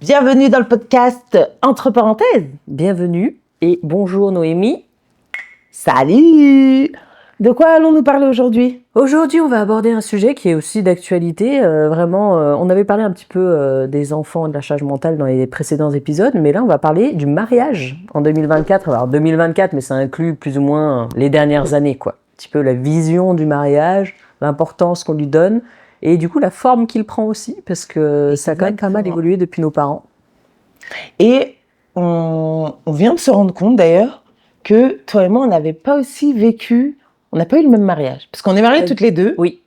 Bienvenue dans le podcast Entre parenthèses. Bienvenue et bonjour Noémie. Salut. De quoi allons-nous parler aujourd'hui ? Aujourd'hui, on va aborder un sujet qui est aussi d'actualité. On avait parlé un petit peu des enfants et de la charge mentale dans les précédents épisodes, mais là, on va parler du mariage en 2024. Alors 2024, mais ça inclut plus ou moins les dernières années, quoi. Un petit peu la vision du mariage, l'importance qu'on lui donne, et du coup la forme qu'il prend aussi, parce que ça a quand même pas mal évolué depuis nos parents. Et on vient de se rendre compte d'ailleurs que toi et moi, on n'avait pas aussi vécu, on n'a pas eu le même mariage. Parce qu'on est mariés toutes les deux, oui,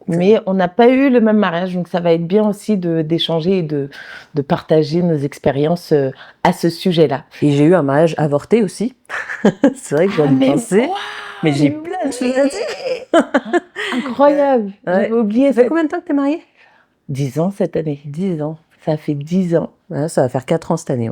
mais on n'a pas eu le même mariage. Donc ça va être bien aussi d'échanger et de partager nos expériences à ce sujet-là. Et j'ai eu un mariage avorté aussi. C'est vrai que j'en ai pensé. Wow, mais j'ai plein de choses à dire. Incroyable. Ouais. J'avais oublié. Ça fait combien de temps que t'es mariée ? 10 ans cette année. 10 ans. Ça fait 10 ans. Ouais, ça va faire 4 ans cette année.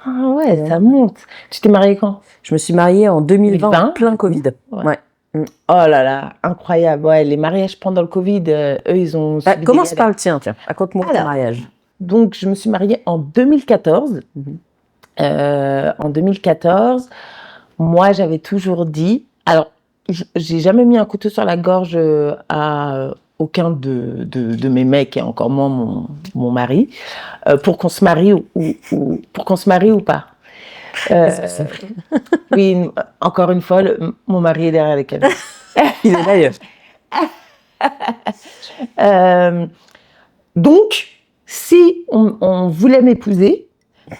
Ah ouais, ça monte. Tu t'es mariée quand ? Je me suis mariée en 2020, plein Covid. Ouais. Oh là là, incroyable. Ouais, les mariages pendant le Covid, eux, ils ont... Commence par le tien, tiens. Raconte-moi ton mariage. Donc, je me suis mariée en 2014. En 2014, moi, j'avais toujours dit... Alors, j'ai jamais mis un couteau sur la gorge à aucun de mes mecs, et encore moins mon mari, pour qu'on se marie pour qu'on se marie ou pas. Oui, encore une fois, mon mari est derrière les caméras. Il est d'ailleurs. Donc, si on voulait m'épouser,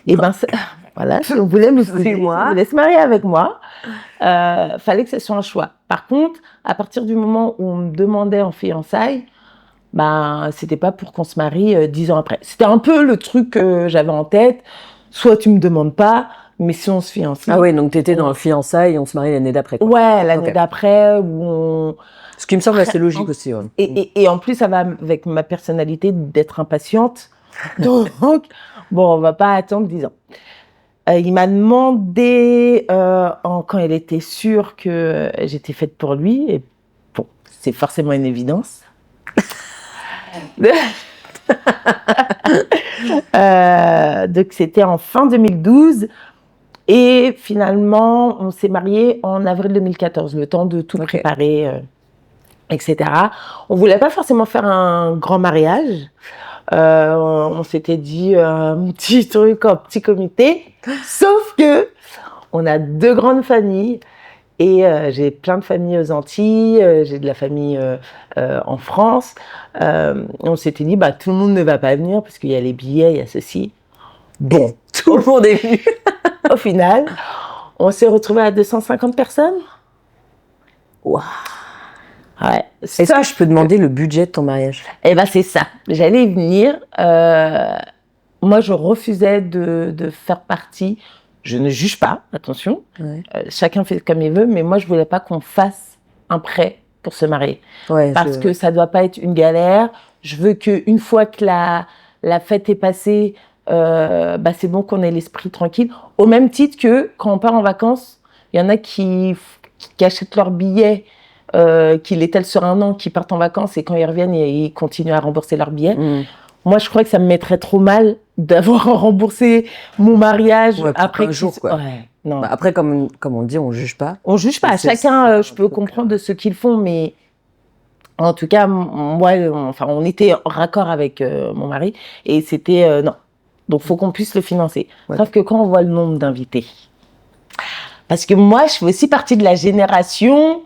et ben voilà, si on voulait m'épouser, on voulait se marier avec moi, fallait que ce soit un choix. Par contre, à partir du moment où on me demandait en fiançailles, ben c'était pas pour qu'on se marie 10 ans après. C'était un peu le truc que j'avais en tête. Soit tu me demandes pas, mais si on se fiançait. Ah oui, donc t'étais dans le fiançailles et on se marie l'année d'après. Quoi. Ouais, l'année d'après où on... Ce qui me semble assez logique aussi. Ouais. Et en plus, ça va avec ma personnalité d'être impatiente. Donc, bon, on va pas attendre 10 ans. Il m'a demandé, quand il était sûr que j'étais faite pour lui, et bon, c'est forcément une évidence. Donc, c'était en fin 2012. Et finalement, on s'est mariés en avril 2014, le temps de tout préparer, etc. On ne voulait pas forcément faire un grand mariage. On s'était dit un petit truc, un petit comité. Sauf que on a 2 grandes familles. Et j'ai plein de familles aux Antilles, j'ai de la famille en France. On s'était dit, tout le monde ne va pas venir parce qu'il y a les billets, il y a ceci. Bon, tout le monde est venu. Au final, on s'est retrouvés à 250 personnes. Waouh. Ouais. Est-ce que je peux demander le budget de ton mariage ? Eh ben, c'est ça. J'allais y venir. Moi, je refusais de faire partie. Je ne juge pas, attention. Ouais. Chacun fait comme il veut, mais moi, je voulais pas qu'on fasse un prêt pour se marier. Ouais, parce que ça doit pas être une galère. Je veux qu'une fois que la fête est passée, c'est bon qu'on ait l'esprit tranquille. Au même titre que quand on part en vacances, il y en a qui achètent leur billet, qui l'étalent sur un an, qui partent en vacances et quand ils reviennent, ils continuent à rembourser leur billet. Moi, je crois que ça me mettrait trop mal d'avoir remboursé mon mariage après un jour, quoi. Ouais, non. Après, comme on dit, on juge pas. On juge pas. Chacun, je peux comprendre de ce qu'ils font, mais en tout cas, moi, on était en raccord avec mon mari et c'était non. Donc, faut qu'on puisse le financer. Ouais. Sauf que quand on voit le nombre d'invités, parce que moi, je fais aussi partie de la génération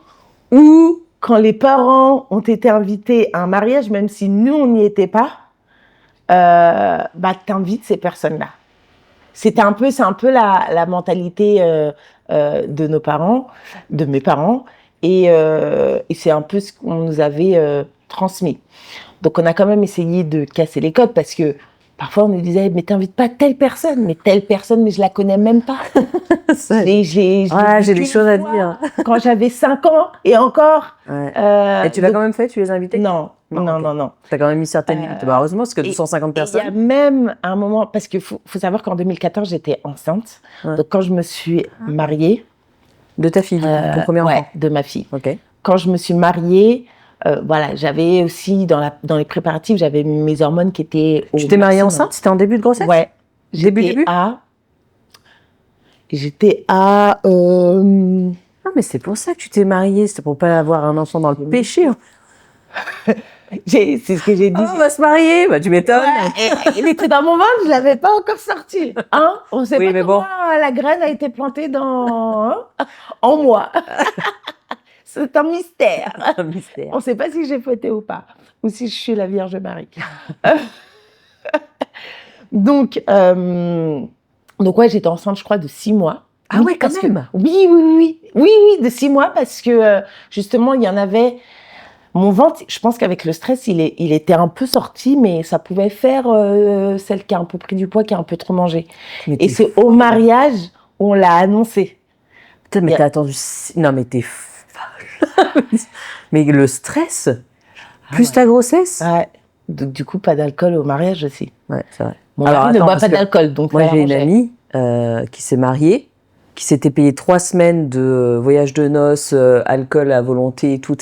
où, quand les parents ont été invités à un mariage, même si nous, on n'y était pas, t'invites ces personnes-là. C'est un peu la mentalité de nos parents, de mes parents, et c'est un peu ce qu'on nous avait transmis. Donc, on a quand même essayé de casser les codes parce que parfois, on nous disait, mais t'invites pas telle personne, mais je la connais même pas. J'ai des choses à dire. Quand j'avais 5 ans, et encore. Ouais. Et tu l'as quand même fait, tu les as invités ? Non. T'as quand même mis certaines limites. Heureusement, parce que 250 personnes. Il y a même un moment, parce qu'il faut savoir qu'en 2014, j'étais enceinte. Ouais. Donc, quand je me suis mariée. De ta fille, ton premier enfant ? Ouais, de ma fille. Ok. Quand je me suis mariée, voilà, j'avais aussi dans les préparatifs, j'avais mes hormones qui étaient au Tu t'es mariée maximum. enceinte? C'était en début de grossesse? Ouais. Début? J'étais à Ah, mais c'est pour ça que tu t'es mariée, c'était pour pas avoir un enfant dans le péché. c'est ce que j'ai dit. Oh, on va se marier, bah tu m'étonnes. Ouais, et il était dans mon ventre, je l'avais pas encore sorti. Hein? On sait Oui, pas mais comment bon. la graine a été plantée en moi. C'est un mystère. Un mystère. On sait pas si j'ai fauté ou pas, ou si je suis la Vierge Marie. Donc ouais, j'étais enceinte, je crois, de 6 mois. Ah ouais, quand même. Oui, de 6 mois, parce que justement, il y en avait. Mon ventre, je pense qu'avec le stress, il était un peu sorti, mais ça pouvait faire celle qui a un peu pris du poids, qui a un peu trop mangé. Et c'est au mariage où on l'a annoncé. Putain, mais t'as attendu... Non, mais t'es folle. Mais le stress, plus la grossesse. Ouais. Donc, du coup, pas d'alcool au mariage aussi. Ouais, c'est vrai. Mon mari ne boit pas d'alcool, donc moi, j'ai une amie qui s'est mariée, qui s'était payé 3 semaines de voyage de noces, alcool à volonté, tout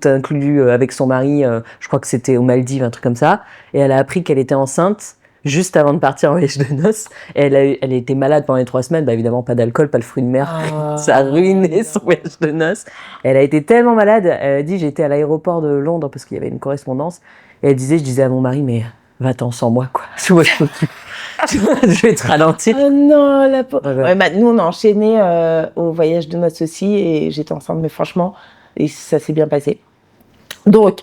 inclus avec son mari. Je crois que c'était aux Maldives, un truc comme ça. Et elle a appris qu'elle était enceinte juste avant de partir en voyage de noces. Et elle était malade pendant les 3 semaines. Bah, évidemment, pas d'alcool, pas le fruit de mer. Ça a ruiné son voyage de noces. Et elle a été tellement malade. Elle a dit, j'étais à l'aéroport de Londres parce qu'il y avait une correspondance. Et elle disait, je disais à mon mari, mais va-t'en sans moi, quoi. Je vais te ralentir. Oh non, la pauvre. Ouais, bah, nous, on a enchaîné au voyage de noces aussi et j'étais enceinte, mais franchement, et ça s'est bien passé. Donc,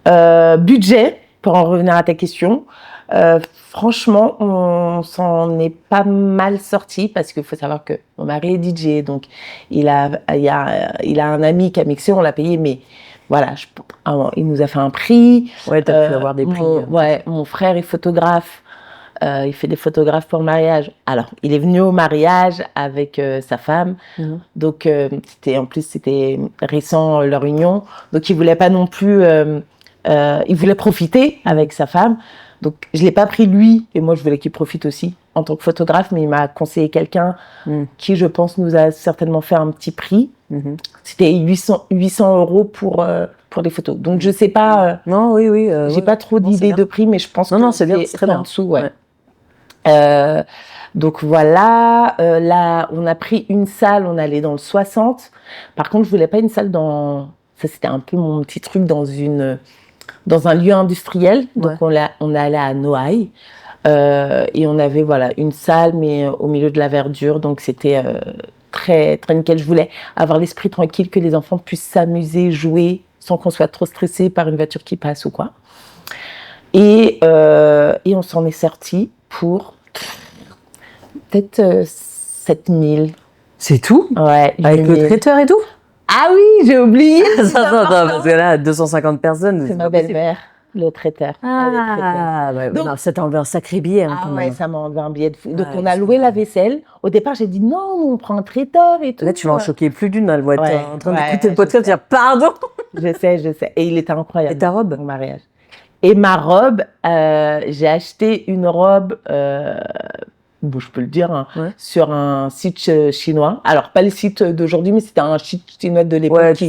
budget, pour en revenir à ta question, franchement, on s'en est pas mal sorti parce qu'il faut savoir que mon mari est DJ, donc il a un ami qui a mixé, on l'a payé, mais voilà, il nous a fait un prix. Ouais, t'as pu avoir des prix. Mon frère est photographe. Il fait des photographes pour le mariage. Alors, il est venu au mariage avec sa femme. Donc, c'était récent leur union. Donc, il voulait pas non plus... il voulait profiter avec sa femme. Donc, je l'ai pas pris lui. Et moi, je voulais qu'il profite aussi en tant que photographe. Mais il m'a conseillé quelqu'un qui, je pense, nous a certainement fait un petit prix. C'était 800 € pour les photos. Donc, je sais pas... non, oui. j'ai pas trop d'idées de prix, mais je pense que c'est bien, c'est très bien. En dessous, ouais. Donc voilà, là on a pris une salle, on allait dans le 60. Par contre, je voulais pas une salle ça c'était un peu mon petit truc dans un lieu industriel. Donc on est allé à Noailles et on avait une salle mais au milieu de la verdure. Donc c'était très très nickel. Je voulais avoir l'esprit tranquille, que les enfants puissent s'amuser, jouer sans qu'on soit trop stressé par une voiture qui passe ou quoi. Et on s'en est sorti pour peut-être 7 000. C'est tout? Ouais. Avec le traiteur et tout? Ah oui, j'ai oublié. Attends, parce que là, 250 personnes. C'est ma belle-mère, le traiteur. Donc, non, ça t'a enlevé un sacré billet. Ça m'a enlevé un billet de fou. Donc, on a loué la vaisselle. Au départ, j'ai dit non, on prend un traiteur et tout. Là, tu vas en choquer plus d'une. Elle va être en train d'écouter le podcast, dire pardon. Je sais. Et il était incroyable. Et ta robe? Mon mariage. Et ma robe, j'ai acheté une robe, je peux le dire, sur un site chinois. Alors, pas le site d'aujourd'hui, mais c'était un site chinois de l'époque.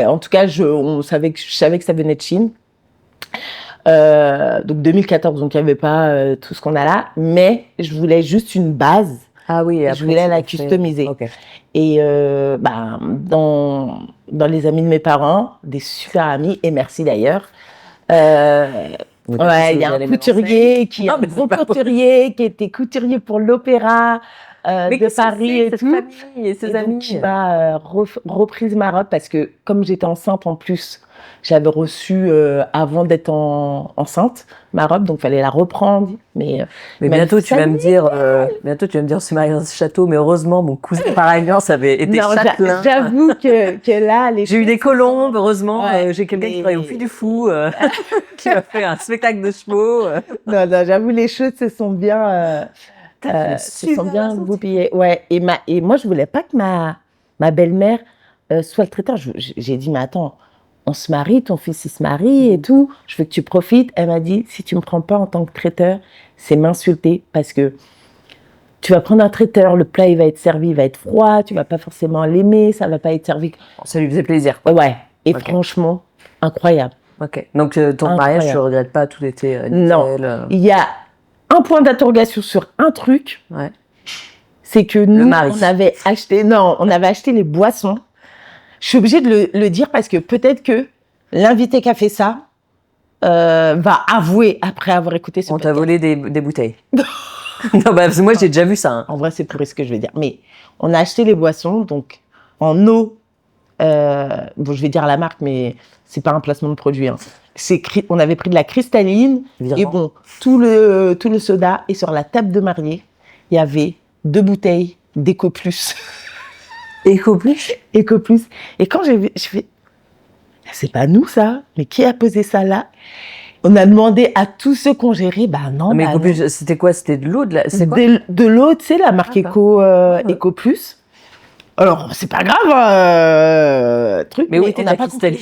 En tout cas, je savais que ça venait de Chine. Donc, 2014, donc il n'y avait pas tout ce qu'on a là. Mais je voulais juste une base. Ah oui, et je voulais la customiser. Okay. Et dans les amis de mes parents, des super amis, et merci d'ailleurs, il y a un couturier qui était couturier pour l'opéra de Paris et tout. Famille et ses amis. Qui m'a reprise ma robe parce que comme j'étais enceinte en plus, j'avais reçu avant d'être enceinte ma robe, donc il fallait la reprendre. Mais bientôt tu vas me dire, c'est Marianne Château, mais heureusement mon cousin par alliance avait été châtelain. J'avoue que là, j'ai eu des colombes, heureusement. J'ai quelqu'un qui travaille au Puy du Fou, qui m'a fait un spectacle de chevaux. Non, j'avoue, les choses se sont bien goupillées. Ouais. Et moi, je voulais pas que ma belle-mère soit le traiteur. J'ai dit, mais attends, on se marie, ton fils il se marie et tout, je veux que tu profites. Elle m'a dit, si tu me prends pas en tant que traiteur, c'est m'insulter parce que tu vas prendre un traiteur, le plat il va être servi, il va être froid, tu vas pas forcément l'aimer, ça va pas être servi. Ça lui faisait plaisir. Ouais. Et franchement, incroyable. Ok. Donc, ton mariage, tu ne regrettes pas, tout était nickel. Non. Il y a un point d'interrogation sur un truc. Ouais. C'est que nous, on avait acheté les boissons. Je suis obligée de le dire parce que peut-être que l'invité qui a fait ça va avouer après avoir écouté ce podcast. On t'a volé des bouteilles. Non, parce que moi, j'ai déjà vu ça. Hein. En vrai, c'est pour ce que je vais dire. Mais on a acheté les boissons, donc en eau. Bon, je vais dire la marque, mais c'est pas un placement de produit. Hein. On avait pris de la cristalline. Évidemment. Et bon, tout le soda. Et sur la table de mariée, il y avait 2 bouteilles d'Eco Plus. Eco Plus. Et quand j'ai vu, je fais, c'est pas nous ça, mais qui a posé ça là? On a demandé à tous ceux qu'on gérait, bah non. Mais bah Eco Plus, c'était quoi? C'était de l'eau, c'est quoi? De l'eau, tu sais, la marque Eco Plus. Alors, c'est pas grave, truc. Mais où était la cristalline?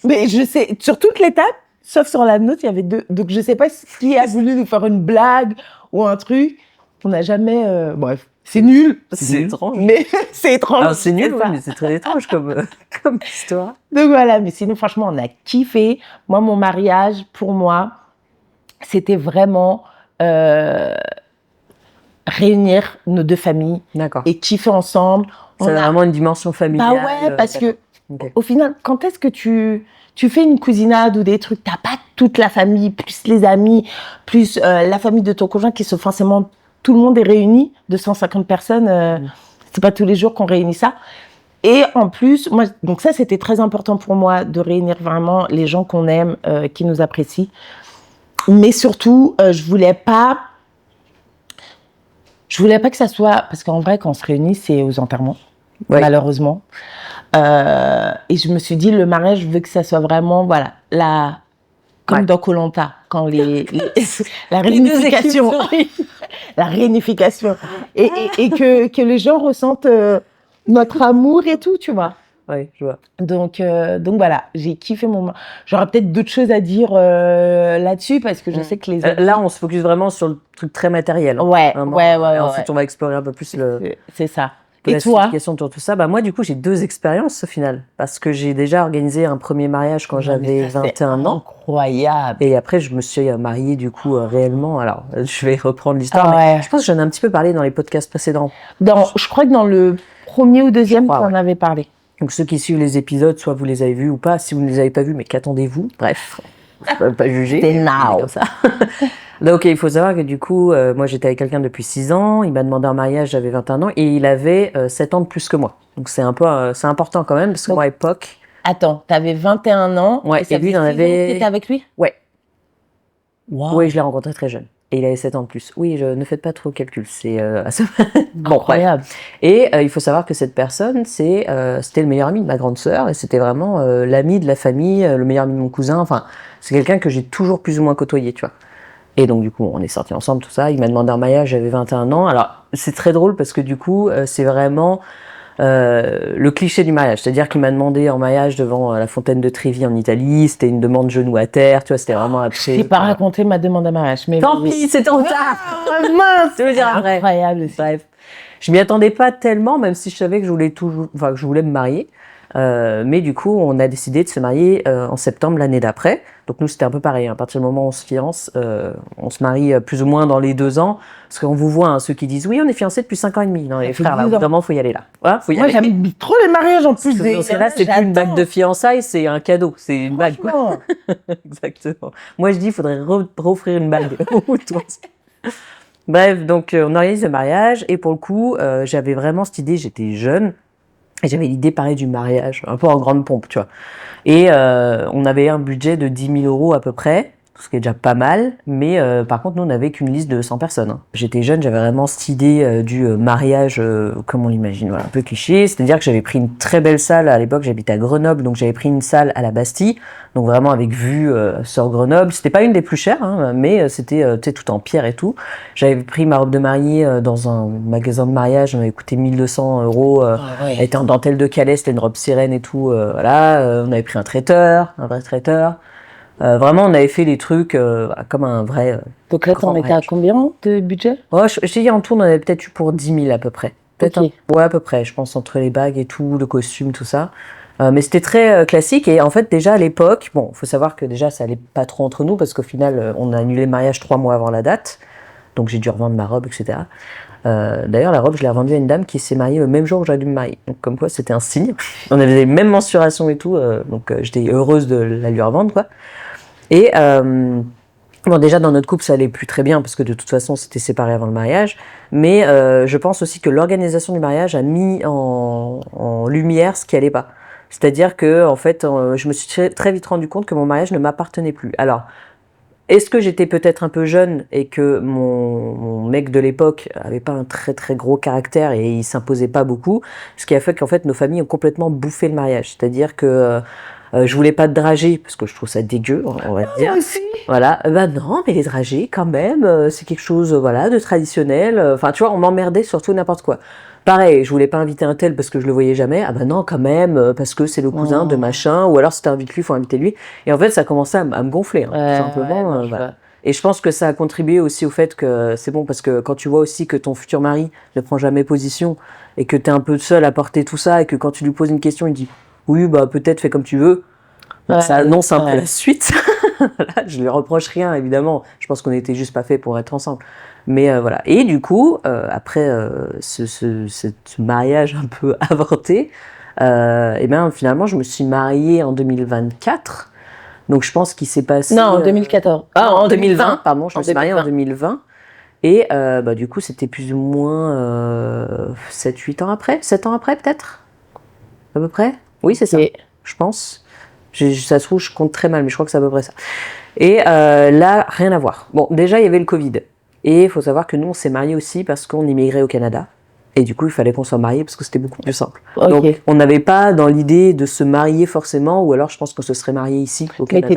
Mais je sais, sur toutes les tables, sauf sur la nôtre, il y avait 2. Donc, je sais pas qui a voulu nous faire une blague ou un truc. On n'a jamais. Bref, c'est nul. C'est étrange. Mais c'est étrange. Alors, c'est nul, mais c'est très étrange comme histoire. Donc voilà, mais sinon, franchement, on a kiffé. Moi, mon mariage, pour moi, c'était vraiment réunir nos 2 familles. D'accord. Et kiffer ensemble. C'est vraiment une dimension familiale. Bah ouais, parce que au final, quand est-ce que tu fais une cousinade ou des trucs, t'as pas toute la famille, plus les amis, plus la famille de ton conjoint qui sont forcément, tout le monde est réuni, 250 personnes, c'est pas tous les jours qu'on réunit ça. Et en plus, moi, donc ça, c'était très important pour moi de réunir vraiment les gens qu'on aime, qui nous apprécient. Mais surtout, je voulais pas que ça soit, parce qu'en vrai, quand on se réunit, c'est aux enterrements, malheureusement. Et je me suis dit, le mariage, je veux que ça soit vraiment, voilà, comme dans Koh-Lanta, quand la réunification, la réunification, et que les gens ressentent notre amour et tout, tu vois. Oui, je vois. Donc voilà, j'ai kiffé mon moment. J'aurais peut-être d'autres choses à dire là-dessus parce que je sais que les amis... Là, on se focus vraiment sur le truc très matériel. Ouais. Ensuite, on va explorer un peu plus C'est ça. Et toi? Question autour de tout ça. Bah, moi, du coup, j'ai 2 expériences au final. Parce que j'ai déjà organisé un premier mariage quand j'avais 21 ans. Incroyable. Et après, je me suis mariée, du coup, réellement. Alors, je vais reprendre l'histoire. Mais je pense que j'en ai un petit peu parlé dans les podcasts précédents. Je crois que dans le premier ou deuxième, tu en avais parlé. Donc, ceux qui suivent les épisodes, soit vous les avez vus ou pas. Si vous ne les avez pas vus, mais qu'attendez-vous? Bref, je ne peux pas juger. C'est now. Comme ça. Donc, il faut savoir que du coup, moi, j'étais avec quelqu'un depuis 6 ans. Il m'a demandé un mariage, j'avais 21 ans. Et il avait 7 ans de plus que moi. Donc, c'est un peu, c'est important quand même, parce que moi, à l'époque... Attends, t'avais 21 ans. Ouais, et lui, il en avait... T'étais avec lui? Ouais. Wow. Oui, je l'ai rencontré très jeune. Et il avait 7 ans de plus. Oui, ne faites pas trop de calcul. C'est incroyable. Et il faut savoir que cette personne, c'était le meilleur ami de ma grande sœur. Et c'était vraiment l'ami de la famille, le meilleur ami de mon cousin. Enfin, c'est quelqu'un que j'ai toujours plus ou moins côtoyé, tu vois. Et donc, du coup, on est sortis ensemble, tout ça. Il m'a demandé un mariage, j'avais 21 ans. Alors, c'est très drôle parce que du coup, c'est vraiment le cliché du mariage. C'est-à-dire qu'il m'a demandé en mariage devant la fontaine de Trévi en Italie. C'était une demande genou à terre, tu vois, c'était vraiment après. Je n'ai pas raconté ma demande à mariage. Mais tant pis, c'est trop tard. Mince, tu veux dire après. Incroyable. Bref. Je m'y attendais pas tellement, même si je savais que je voulais me marier. Mais du coup, on a décidé de se marier en septembre l'année d'après. Donc nous, c'était un peu pareil. À partir du moment où on se fiance, on se marie plus ou moins dans les 2 ans. Parce qu'on vous voit, ceux qui disent « Oui, on est fiancés depuis 5 ans et demi. » Non, les frères, là, vraiment, il faut y aller là. Voilà, faut y aller. Moi, j'aime trop les mariages en plus. Parce que là, c'est plus une bague de fiançailles, c'est un cadeau. C'est une bague, quoi. Exactement. Moi, je dis, il faudrait offrir une bague. Bref, donc on organise le mariage. Et pour le coup, j'avais vraiment cette idée, j'étais jeune. Et j'avais l'idée, pareil, du mariage, un peu en grande pompe, tu vois. Et on avait un budget de 10 000 € à peu près, ce qui est déjà pas mal. Mais par contre, nous, on n'avait qu'une liste de 100 personnes. Hein. J'étais jeune, j'avais vraiment cette idée du mariage comme on l'imagine, voilà, un peu cliché. C'est-à-dire que j'avais pris une très belle salle. À l'époque, j'habitais à Grenoble, donc j'avais pris une salle à la Bastille. Donc vraiment avec vue sur Grenoble. C'était pas une des plus chères, hein, mais c'était tout en pierre et tout. J'avais pris ma robe de mariée dans un magasin de mariage. Elle m'avait coûté 1 200 €. Elle était en dentelle de Calais, c'était une robe sirène et tout. Voilà. On avait pris un vrai traiteur. Vraiment, on avait fait les trucs comme un vrai. Donc là, t'en étais à combien de budget? Je t'ai dit en tout, on en avait peut-être eu pour 10 000 à peu près. Peut-être. Okay. Ouais, à peu près. Je pense entre les bagues et tout, le costume, tout ça. Mais c'était très classique. Et en fait, déjà à l'époque, bon, faut savoir que déjà, ça allait pas trop entre nous parce qu'au final, on a annulé le mariage 3 mois avant la date. Donc j'ai dû revendre ma robe, etc. D'ailleurs, la robe, je l'ai revendue à une dame qui s'est mariée le même jour où j'aurais dû me marier. Donc comme quoi, c'était un signe. On avait les mêmes mensurations et tout. Donc j'étais heureuse de la lui revendre, quoi. Et bon, déjà dans notre couple, ça allait plus très bien parce que de toute façon, on s'était séparés avant le mariage. Mais je pense aussi que l'organisation du mariage a mis en lumière ce qui allait pas. C'est-à-dire que, en fait, je me suis très vite rendu compte que mon mariage ne m'appartenait plus. Alors, est-ce que j'étais peut-être un peu jeune et que mon mec de l'époque avait pas un très très gros caractère et il s'imposait pas beaucoup, ce qui a fait qu'en fait nos familles ont complètement bouffé le mariage. C'est-à-dire que je voulais pas de dragées parce que je trouve ça dégueu, on va dire. Moi aussi. Voilà, bah non, mais les dragées quand même, c'est quelque chose voilà de traditionnel. Enfin, tu vois, on m'emmerdait sur tout n'importe quoi. Pareil, je voulais pas inviter un tel parce que je le voyais jamais. Ah bah non, quand même, parce que c'est le cousin de machin, ou alors si t'invites lui, faut inviter lui. Et en fait, ça commençait à me gonfler, tout simplement. Non, Voilà. Et je pense que ça a contribué aussi au fait que c'est bon, parce que quand tu vois aussi que ton futur mari ne prend jamais position et que t'es un peu seul à porter tout ça et que quand tu lui poses une question, il dit oui, bah peut-être fais comme tu veux. Ça annonce un peu la suite. Voilà, je lui reproche rien, évidemment. Je pense qu'on n'était juste pas fait pour être ensemble. Mais voilà. Et du coup, après ce mariage un peu avorté, et bien finalement, je me suis mariée en 2024. Donc je pense qu'il s'est passé... Non, en 2014. En 2020, pardon. Je me suis mariée en 2020. 2020. Et bah, du coup, c'était plus ou moins 7-8 ans après. 7 ans après, peut-être à peu près. Oui, c'est ça. Je pense. Ça se trouve, je compte très mal, mais je crois que c'est à peu près ça. Et là, rien à voir. Bon, déjà, il y avait le Covid. Et il faut savoir que nous, on s'est mariés aussi parce qu'on immigrait au Canada. Et du coup, il fallait qu'on soit mariés parce que c'était beaucoup plus simple. Okay. Donc, on n'avait pas dans l'idée de se marier forcément, ou alors je pense qu'on se serait mariés ici, au Canada. Mais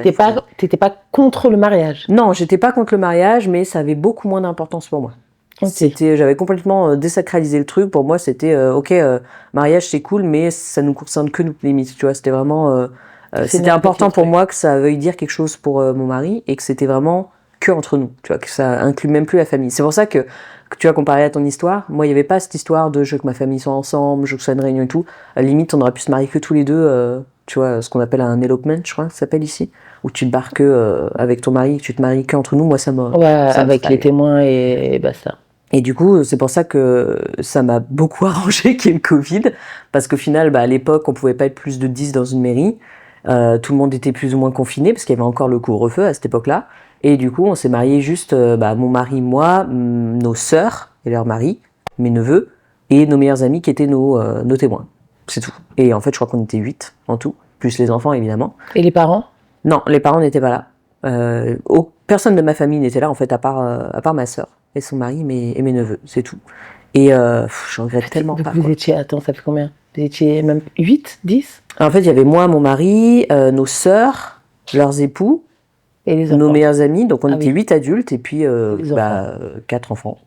t'étais pas contre le mariage? Non, j'étais pas contre le mariage, mais ça avait beaucoup moins d'importance pour moi. Okay. J'avais complètement désacralisé le truc. Pour moi, c'était, mariage, c'est cool, mais ça nous concerne que nous, limite. Tu vois, c'était vraiment... c'était important pour moi que ça veuille dire quelque chose pour mon mari et que c'était vraiment que entre nous, tu vois, que ça inclut même plus la famille. C'est pour ça que tu as comparé à ton histoire. Moi, il n'y avait pas cette histoire de je veux que ma famille soit ensemble, je veux que ce soit une réunion et tout. À la limite, on aurait pu se marier que tous les deux, tu vois, ce qu'on appelle un elopement, je crois, que ça s'appelle ici, où tu te barres que avec ton mari, que tu te maries que entre nous. Moi, ça m'a... Ouais, avec les témoins et basta. Et du coup, c'est pour ça que ça m'a beaucoup arrangé qu'il y ait le Covid, parce qu'au final, bah, à l'époque, on pouvait pas être plus de 10 dans une mairie. Tout le monde était plus ou moins confiné parce qu'il y avait encore le couvre-feu à cette époque-là. Et du coup, on s'est mariés juste, mon mari, moi, nos sœurs et leurs maris, mes neveux et nos meilleurs amis qui étaient nos témoins. C'est tout. Et en fait, je crois qu'on était 8 en tout, plus les enfants évidemment. Et les parents? Non, les parents n'étaient pas là. Personne de ma famille n'était là en fait à part ma sœur et son mari et mes neveux, c'est tout. Et je regrette tellement pas. Vous étiez, attends, ça fait combien? Vous étiez même 8, 10? En fait, il y avait moi, mon mari, nos sœurs, leurs époux, et les nos meilleurs amis. Donc, on était 8 adultes et puis 4 enfants.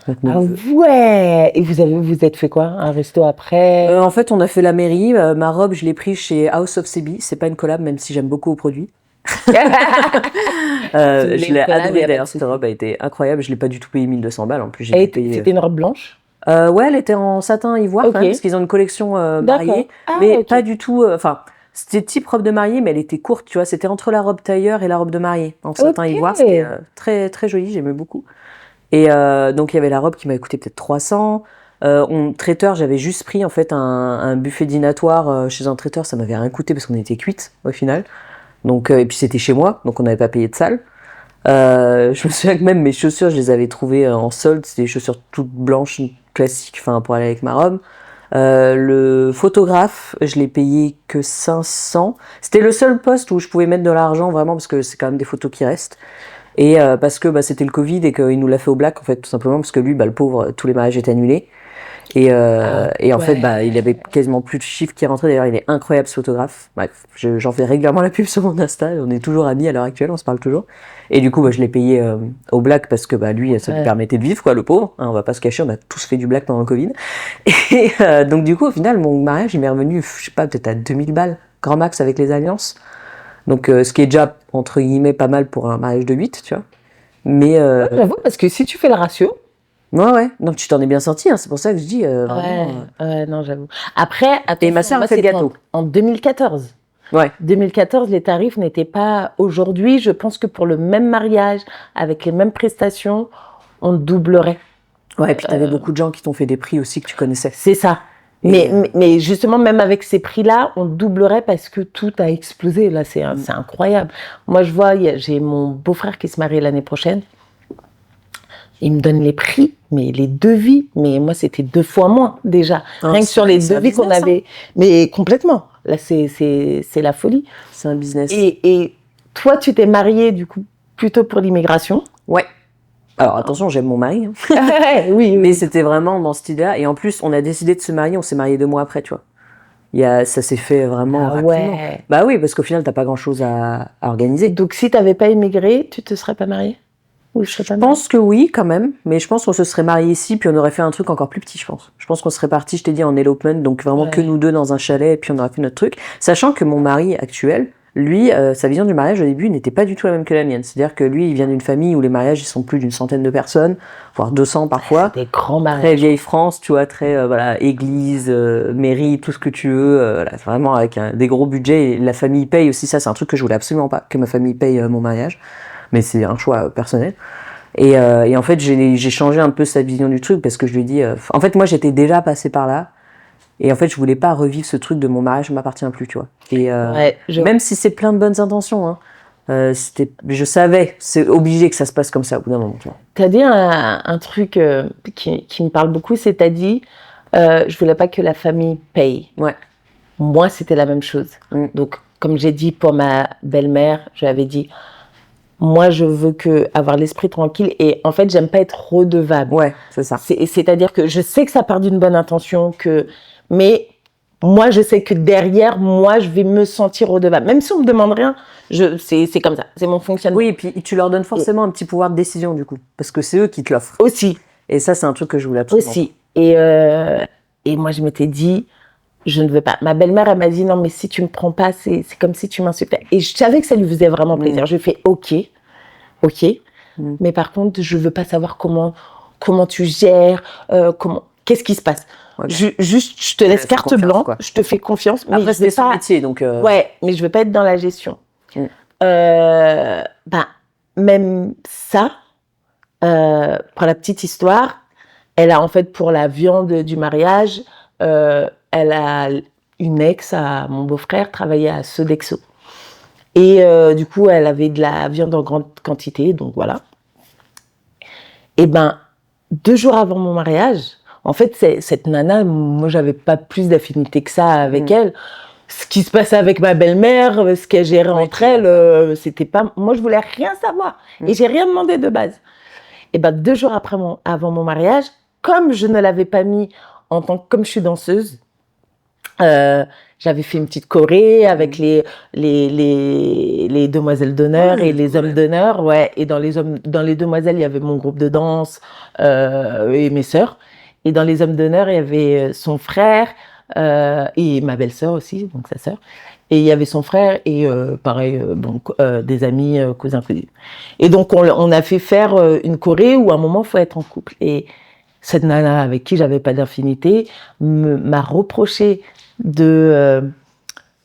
Ah ouais! Et vous êtes fait quoi? Un resto après? En fait, on a fait la mairie. Ma robe, je l'ai prise chez House of Sebi. C'est pas une collab, même si j'aime beaucoup au produit. Je l'ai adorée d'ailleurs, cette robe a été incroyable. Je l'ai pas du tout payé 1200 balles. En plus, j'ai payé... C'était une robe blanche? Ouais, elle était en satin ivoire, quand même, parce qu'ils ont une collection mariée, mais pas du tout. Enfin, c'était type robe de mariée, mais elle était courte, tu vois. C'était entre la robe tailleur et la robe de mariée en satin ivoire. C'était très très joli, j'aimais beaucoup. Et donc il y avait la robe qui m'avait coûté peut-être 300. Traiteur, j'avais juste pris en fait un buffet dînatoire chez un traiteur, ça m'avait rien coûté parce qu'on était cuites au final. Donc et puis c'était chez moi, donc on n'avait pas payé de salle. Je me souviens que même mes chaussures, je les avais trouvées en solde. C'était des chaussures toutes blanches, classiques, enfin pour aller avec ma robe. Le photographe, je l'ai payé que 500. C'était le seul poste où je pouvais mettre de l'argent vraiment parce que c'est quand même des photos qui restent. Et parce que c'était le Covid et qu'il nous l'a fait au black en fait tout simplement parce que lui, le pauvre, tous les mariages étaient annulés. Et en fait, il avait quasiment plus de chiffres qui rentraient. D'ailleurs, il est incroyable ce photographe. Bref, j'en fais régulièrement la pub sur mon Insta. On est toujours amis à l'heure actuelle, on se parle toujours. Et du coup, je l'ai payé au black parce que lui, ça lui permettait de vivre, quoi, le pauvre. Hein, on va pas se cacher, on a tous fait du black pendant le Covid. Et donc du coup, au final, mon mariage, il m'est revenu, je sais pas, peut-être à 2000 balles, grand max avec les alliances. Donc, ce qui est déjà, entre guillemets, pas mal pour un mariage de 8, tu vois. Mais j'avoue, parce que si tu fais le ratio... Ouais. Donc tu t'en es bien sorti, hein. C'est pour ça que je dis vraiment. Ouais, non, j'avoue. Après, Et ma sœur a fait le gâteau. En 2014. Ouais. 2014, les tarifs n'étaient pas... Aujourd'hui, je pense que pour le même mariage, avec les mêmes prestations, on doublerait. Ouais, et puis t'avais beaucoup de gens qui t'ont fait des prix aussi que tu connaissais. C'est ça. Mais justement, même avec ces prix-là, on doublerait parce que tout a explosé. Là, c'est incroyable. Moi, je vois, j'ai mon beau-frère qui se marie l'année prochaine. Il me donne les prix, mais les devis. Mais moi, c'était 2 fois moins déjà. Rien que sur les devis qu'on avait. Mais complètement. Là, c'est la folie. C'est un business. Et toi, tu t'es mariée, du coup, plutôt pour l'immigration. Ouais. Alors attention, j'aime mon mari. Oui. Mais c'était vraiment dans cette idée-là. Et en plus, on a décidé de se marier. On s'est marié 2 mois après, tu vois. Ça s'est fait vraiment rapidement. Ouais. Bah oui, parce qu'au final, t'as pas grand-chose à organiser. Donc, si t'avais pas immigré, tu te serais pas mariée? Ou je pense que oui, quand même. Mais je pense qu'on se serait mariés ici, puis on aurait fait un truc encore plus petit, je pense. Je pense qu'on serait partis, je t'ai dit, en elopement, donc vraiment que nous deux dans un chalet, et puis on aurait fait notre truc. Sachant que mon mari actuel, lui, sa vision du mariage au début n'était pas du tout la même que la mienne. C'est-à-dire que lui, il vient d'une famille où les mariages, ils sont plus d'une centaine de personnes, voire 200 parfois. Des grands mariages. Très vieille France, tu vois, très, église, mairie, tout ce que tu veux. C'est vraiment avec des gros budgets. Et la famille paye aussi, ça, c'est un truc que je voulais absolument pas, que ma famille paye mon mariage. Mais c'est un choix personnel. Et en fait, j'ai changé un peu sa vision du truc parce que je lui ai dit... en fait, moi, j'étais déjà passée par là. Et en fait, je voulais pas revivre ce truc de mon mariage ne m'appartient plus, tu vois. Et même si c'est plein de bonnes intentions, hein, je savais, c'est obligé que ça se passe comme ça au bout d'un moment, tu vois. T'as dit un truc qui me parle beaucoup, c'est t'as dit je voulais pas que la famille paye. Ouais. Moi, c'était la même chose. Donc, comme j'ai dit pour ma belle-mère, je lui avais dit... Moi, je veux avoir l'esprit tranquille et en fait, j'aime pas être redevable. Ouais, c'est ça. C'est-à-dire que je sais que ça part d'une bonne intention, mais moi, je sais que derrière, moi, je vais me sentir redevable. Même si on me demande rien, c'est comme ça, c'est mon fonctionnement. Oui, et puis tu leur donnes forcément un petit pouvoir de décision du coup, parce que c'est eux qui te l'offrent. Aussi. Et ça, c'est un truc que je voulais absolument. Aussi. Et moi, je m'étais dit, je ne veux pas. Ma belle-mère, elle m'a dit, non, mais si tu me prends pas, c'est comme si tu m'insultais. Et je savais que ça lui faisait vraiment plaisir. Je lui ai fait, ok. Mais par contre, je veux pas savoir comment tu gères, qu'est-ce qui se passe. Ouais, juste, je te laisse carte blanche, je te fais confiance. Après, c'est son métier, donc... Ouais, mais je veux pas être dans la gestion. Même ça, pour la petite histoire, elle a en fait, pour la viande du mariage, elle a une ex à mon beau-frère, travaillait à Sodexo. Et du coup, elle avait de la viande en grande quantité, donc voilà. Et 2 jours avant mon mariage, en fait, cette nana, moi, j'avais pas plus d'affinité que ça avec elle. Ce qui se passait avec ma belle-mère, ce qu'elle gérait entre elles, c'était pas... Moi, je voulais rien savoir. Et j'ai rien demandé de base. Et 2 jours avant mon mariage, comme je ne l'avais pas mis comme je suis danseuse, j'avais fait une petite choré avec les demoiselles d'honneur et les hommes d'honneur, ouais. Et dans les demoiselles, il y avait mon groupe de danse et mes sœurs. Et dans les hommes d'honneur, il y avait son frère et ma belle-sœur aussi, donc sa sœur. Et il y avait son frère et pareil, des amis, cousins. Et donc on a fait faire une choré où à un moment il faut être en couple. Et cette nana avec qui j'avais pas d'infinité m'a reproché de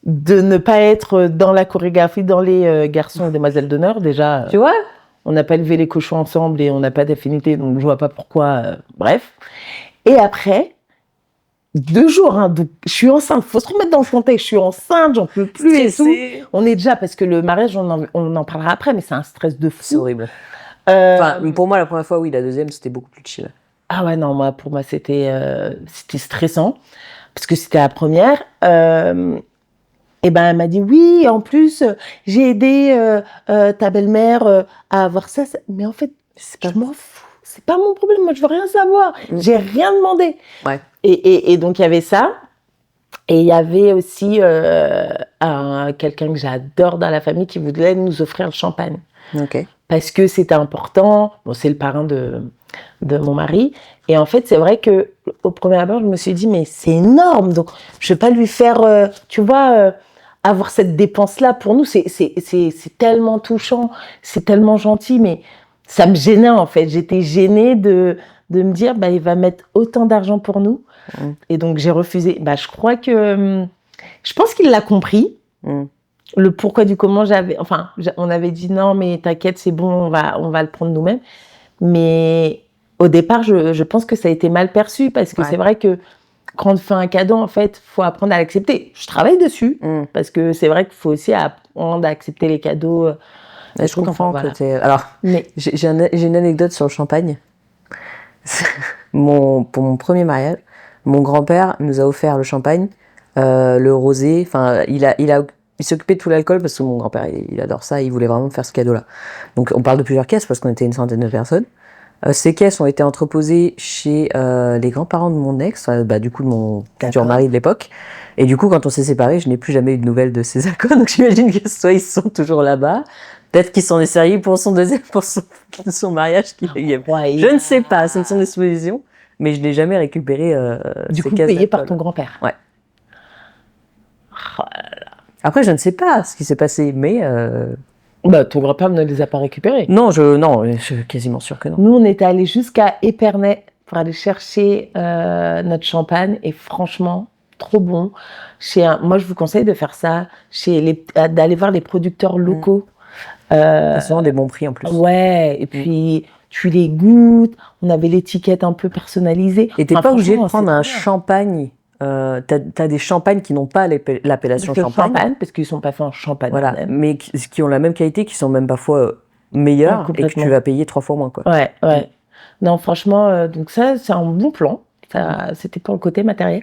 ne pas être dans la chorégraphie dans les garçons et demoiselles d'honneur. Déjà, tu vois, on n'a pas élevé les cochons ensemble et on n'a pas d'affinité, donc je vois pas pourquoi. Bref. Et après 2 jours, donc je suis enceinte. Faut se remettre dans le contexte. Je suis enceinte, j'en peux plus et tout. On est déjà, parce que le mariage, on en parlera après, mais c'est un stress de fou. C'est horrible. Enfin, pour moi, la première fois, oui. La deuxième, c'était beaucoup plus chill. Ah ouais, non, pour moi, c'était stressant. Parce que c'était la première. Et elle m'a dit, oui, en plus, j'ai aidé ta belle-mère à avoir ça. Mais en fait, je m'en fous. C'est pas mon problème. Moi, je veux rien savoir. J'ai rien demandé. Ouais. Et donc, il y avait ça. Et il y avait aussi quelqu'un que j'adore dans la famille qui voulait nous offrir le champagne. Ok. Parce que c'était important. Bon, c'est le parrain de mon mari. Et en fait, c'est vrai que au premier abord, je me suis dit, mais c'est énorme. Donc, je vais pas lui faire, tu vois, avoir cette dépense-là. Pour nous, c'est tellement touchant, c'est tellement gentil, mais ça me gênait en fait. J'étais gênée de de me dire, il va mettre autant d'argent pour nous. Et donc, j'ai refusé. Je crois que... je pense qu'il l'a compris. Le pourquoi du comment on avait dit non, mais t'inquiète, c'est bon, on va le prendre nous-mêmes. Mais au départ, je pense que ça a été mal perçu parce que c'est vrai que quand on fait un cadeau, en fait, faut apprendre à l'accepter. Je travaille dessus parce que c'est vrai qu'il faut aussi apprendre à accepter les cadeaux. Je comprends. Alors, j'ai une anecdote sur le champagne. Pour mon premier mariage, mon grand-père nous a offert le champagne, le rosé. Enfin, il s'occupait de tout l'alcool parce que mon grand-père, il adore ça. Il voulait vraiment faire ce cadeau-là. Donc, on parle de plusieurs caisses parce qu'on était une centaine de personnes. Ces caisses ont été entreposées chez les grands-parents de mon ex, du coup de mon futur mari de l'époque. Et du coup, quand on s'est séparés, je n'ai plus jamais eu de nouvelles de ces alcools. Donc j'imagine que soit ils sont toujours là-bas, peut-être qu'il s'en est servi pour son mariage. Je ne sais pas, ce sont des suppositions, mais je n'ai jamais récupéré du ces coup caisses payé d'alcool. par ton grand-père. Ouais. Oh là là. Après, je ne sais pas ce qui s'est passé, mais ton grand-père ne les a pas récupérés. Non, je suis quasiment sûre que non. Nous, on était allés jusqu'à Épernay pour aller chercher notre champagne et franchement, trop bon. Moi, je vous conseille de faire ça, d'aller voir les producteurs locaux. C'est souvent des bons prix en plus. Ouais, et puis tu les goûtes, on avait l'étiquette un peu personnalisée. Et t'es pas obligé de prendre un champagne. T'as des champagnes qui n'ont pas l'appellation champagne parce qu'ils sont pas faits en champagne. Voilà, mais qui ont la même qualité, qui sont même parfois meilleurs et que tu vas payer 3 fois moins, quoi. Ouais. Non, franchement, donc ça, c'est un bon plan. Ça, c'était pour le côté matériel.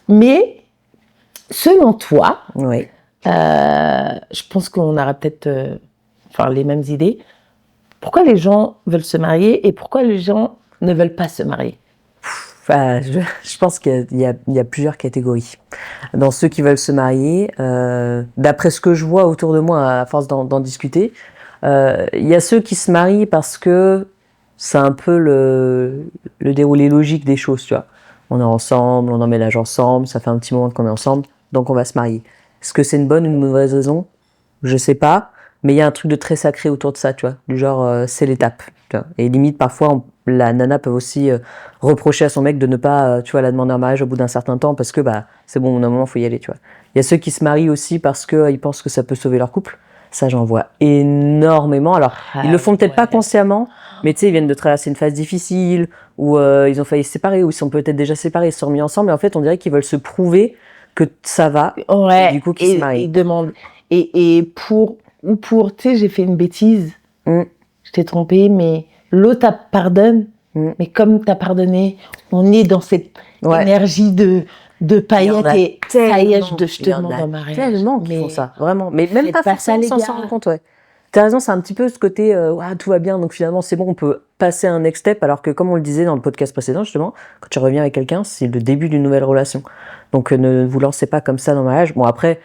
Mais selon toi, je pense qu'on aura peut-être les mêmes idées. Pourquoi les gens veulent se marier et pourquoi les gens ne veulent pas se marier? Je pense qu'il y a plusieurs catégories. Dans ceux qui veulent se marier, d'après ce que je vois autour de moi, à force d'en discuter, il y a ceux qui se marient parce que c'est un peu le déroulé logique des choses, tu vois. On est ensemble, on emménage ensemble, ça fait un petit moment qu'on est ensemble, donc on va se marier. Est-ce que c'est une bonne ou une mauvaise raison? Je sais pas, mais il y a un truc de très sacré autour de ça, tu vois. Du genre, c'est l'étape, tu vois. Et limite, parfois, la nana peut aussi reprocher à son mec de ne pas, la demander en mariage au bout d'un certain temps parce que, c'est bon, à un moment, faut y aller, tu vois. Il y a ceux qui se marient aussi parce qu'ils pensent que ça peut sauver leur couple. Ça, j'en vois énormément. Alors, ils le font peut-être pas consciemment, mais tu sais, ils viennent de traverser une phase difficile, ou ils ont failli se séparer, ou ils sont peut-être déjà séparés, ils se sont remis ensemble, et en fait, on dirait qu'ils veulent se prouver que ça va, et du coup, qu'ils se marient. Ils demandent. Et pour, tu sais, j'ai fait une bêtise, je t'ai trompé, mais l'autre pardonne, mais comme t'as pardonné, on est dans cette énergie de paillettes et ça y est, je te demande en mariage. Tellement qui font ça, vraiment. Mais même pas forcément sans s'en rendre compte, ouais. T'as raison, c'est un petit peu ce côté, tout va bien, donc finalement c'est bon, on peut passer à un next step, alors que comme on le disait dans le podcast précédent, justement, quand tu reviens avec quelqu'un, c'est le début d'une nouvelle relation. Donc ne vous lancez pas comme ça dans le mariage. Bon après,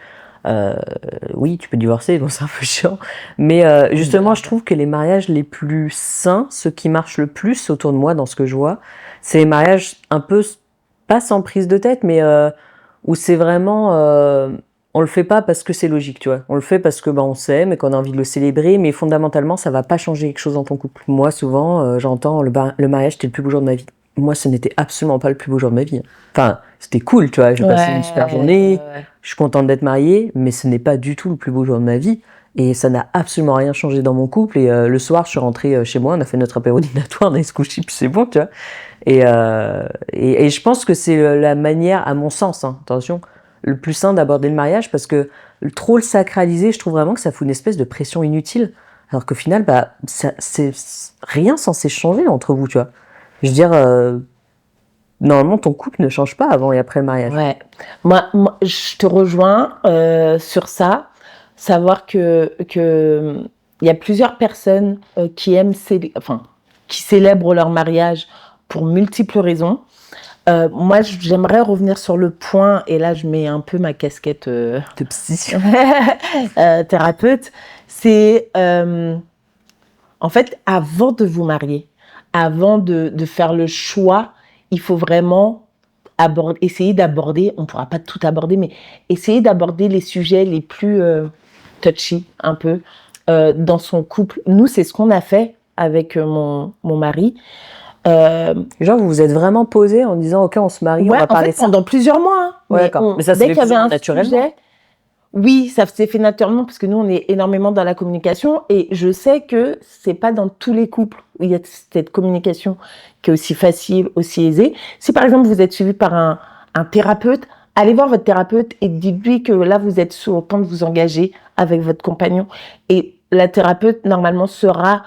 oui, tu peux divorcer, bon c'est un peu chiant, mais justement, je trouve que les mariages les plus sains, ceux qui marchent le plus autour de moi dans ce que je vois, c'est les mariages un peu, pas sans prise de tête, mais où c'est vraiment... on le fait pas parce que c'est logique, tu vois. On le fait parce que on s'aime et qu'on a envie de le célébrer, mais fondamentalement, ça va pas changer quelque chose dans ton couple. Moi, souvent, j'entends le mariage, c'était le plus beau jour de ma vie. Moi, ce n'était absolument pas le plus beau jour de ma vie. Enfin, c'était cool, tu vois. J'ai passé une super journée. Je suis contente d'être mariée, mais ce n'est pas du tout le plus beau jour de ma vie. Et ça n'a absolument rien changé dans mon couple. Et le soir, je suis rentrée chez moi, on a fait notre apéro dînatoire, on a se coucher, puis c'est bon, tu vois. Et je pense que c'est la manière, à mon sens, attention, le plus sain d'aborder le mariage, parce que trop le sacraliser, je trouve vraiment que ça fout une espèce de pression inutile, alors qu'au final, c'est rien censé changer entre vous, tu vois. Je veux dire, normalement, ton couple ne change pas avant et après le mariage. Ouais. Moi je te rejoins sur ça, savoir que y a plusieurs personnes qui aiment qui célèbrent leur mariage pour multiples raisons. Moi, j'aimerais revenir sur le point, et là, je mets un peu ma casquette de psy, thérapeute. C'est en fait, avant de vous marier, avant de faire le choix, il faut vraiment essayer d'aborder, on ne pourra pas tout aborder, mais essayer d'aborder les sujets les plus touchy, un peu, dans son couple. Nous, c'est ce qu'on a fait avec mon mari. Genre, vous vous êtes vraiment posé en disant, OK, on se marie, on va parler de ça. Pendant plusieurs mois. Hein. Ouais, d'accord. Mais ça dès s'est qu'il y avait un naturellement. sujet, oui, ça s'est fait naturellement parce que nous, on est énormément dans la communication et je sais que c'est pas dans tous les couples où il y a cette communication qui est aussi facile, aussi aisée. Si par exemple, vous êtes suivi par un thérapeute, allez voir votre thérapeute et dites-lui que là, vous êtes sur le point de vous engager avec votre compagnon. Et la thérapeute, normalement, saura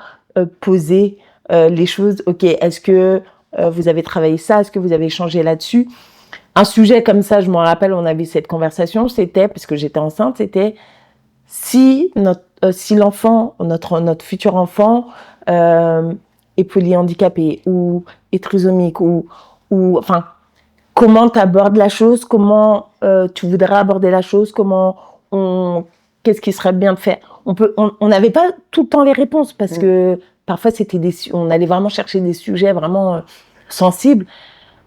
poser les choses. OK, est-ce que vous avez travaillé ça? Est-ce que vous avez échangé là-dessus? Un sujet comme ça, je me rappelle, on avait cette conversation, c'était, parce que j'étais enceinte, c'était si l'enfant, notre futur enfant est polyhandicapé ou est trisomique ou enfin, comment tu abordes la chose, comment tu voudrais aborder la chose, qu'est-ce qui serait bien de faire. On n'avait pas tout le temps les réponses parce que parfois on allait vraiment chercher des sujets vraiment sensibles.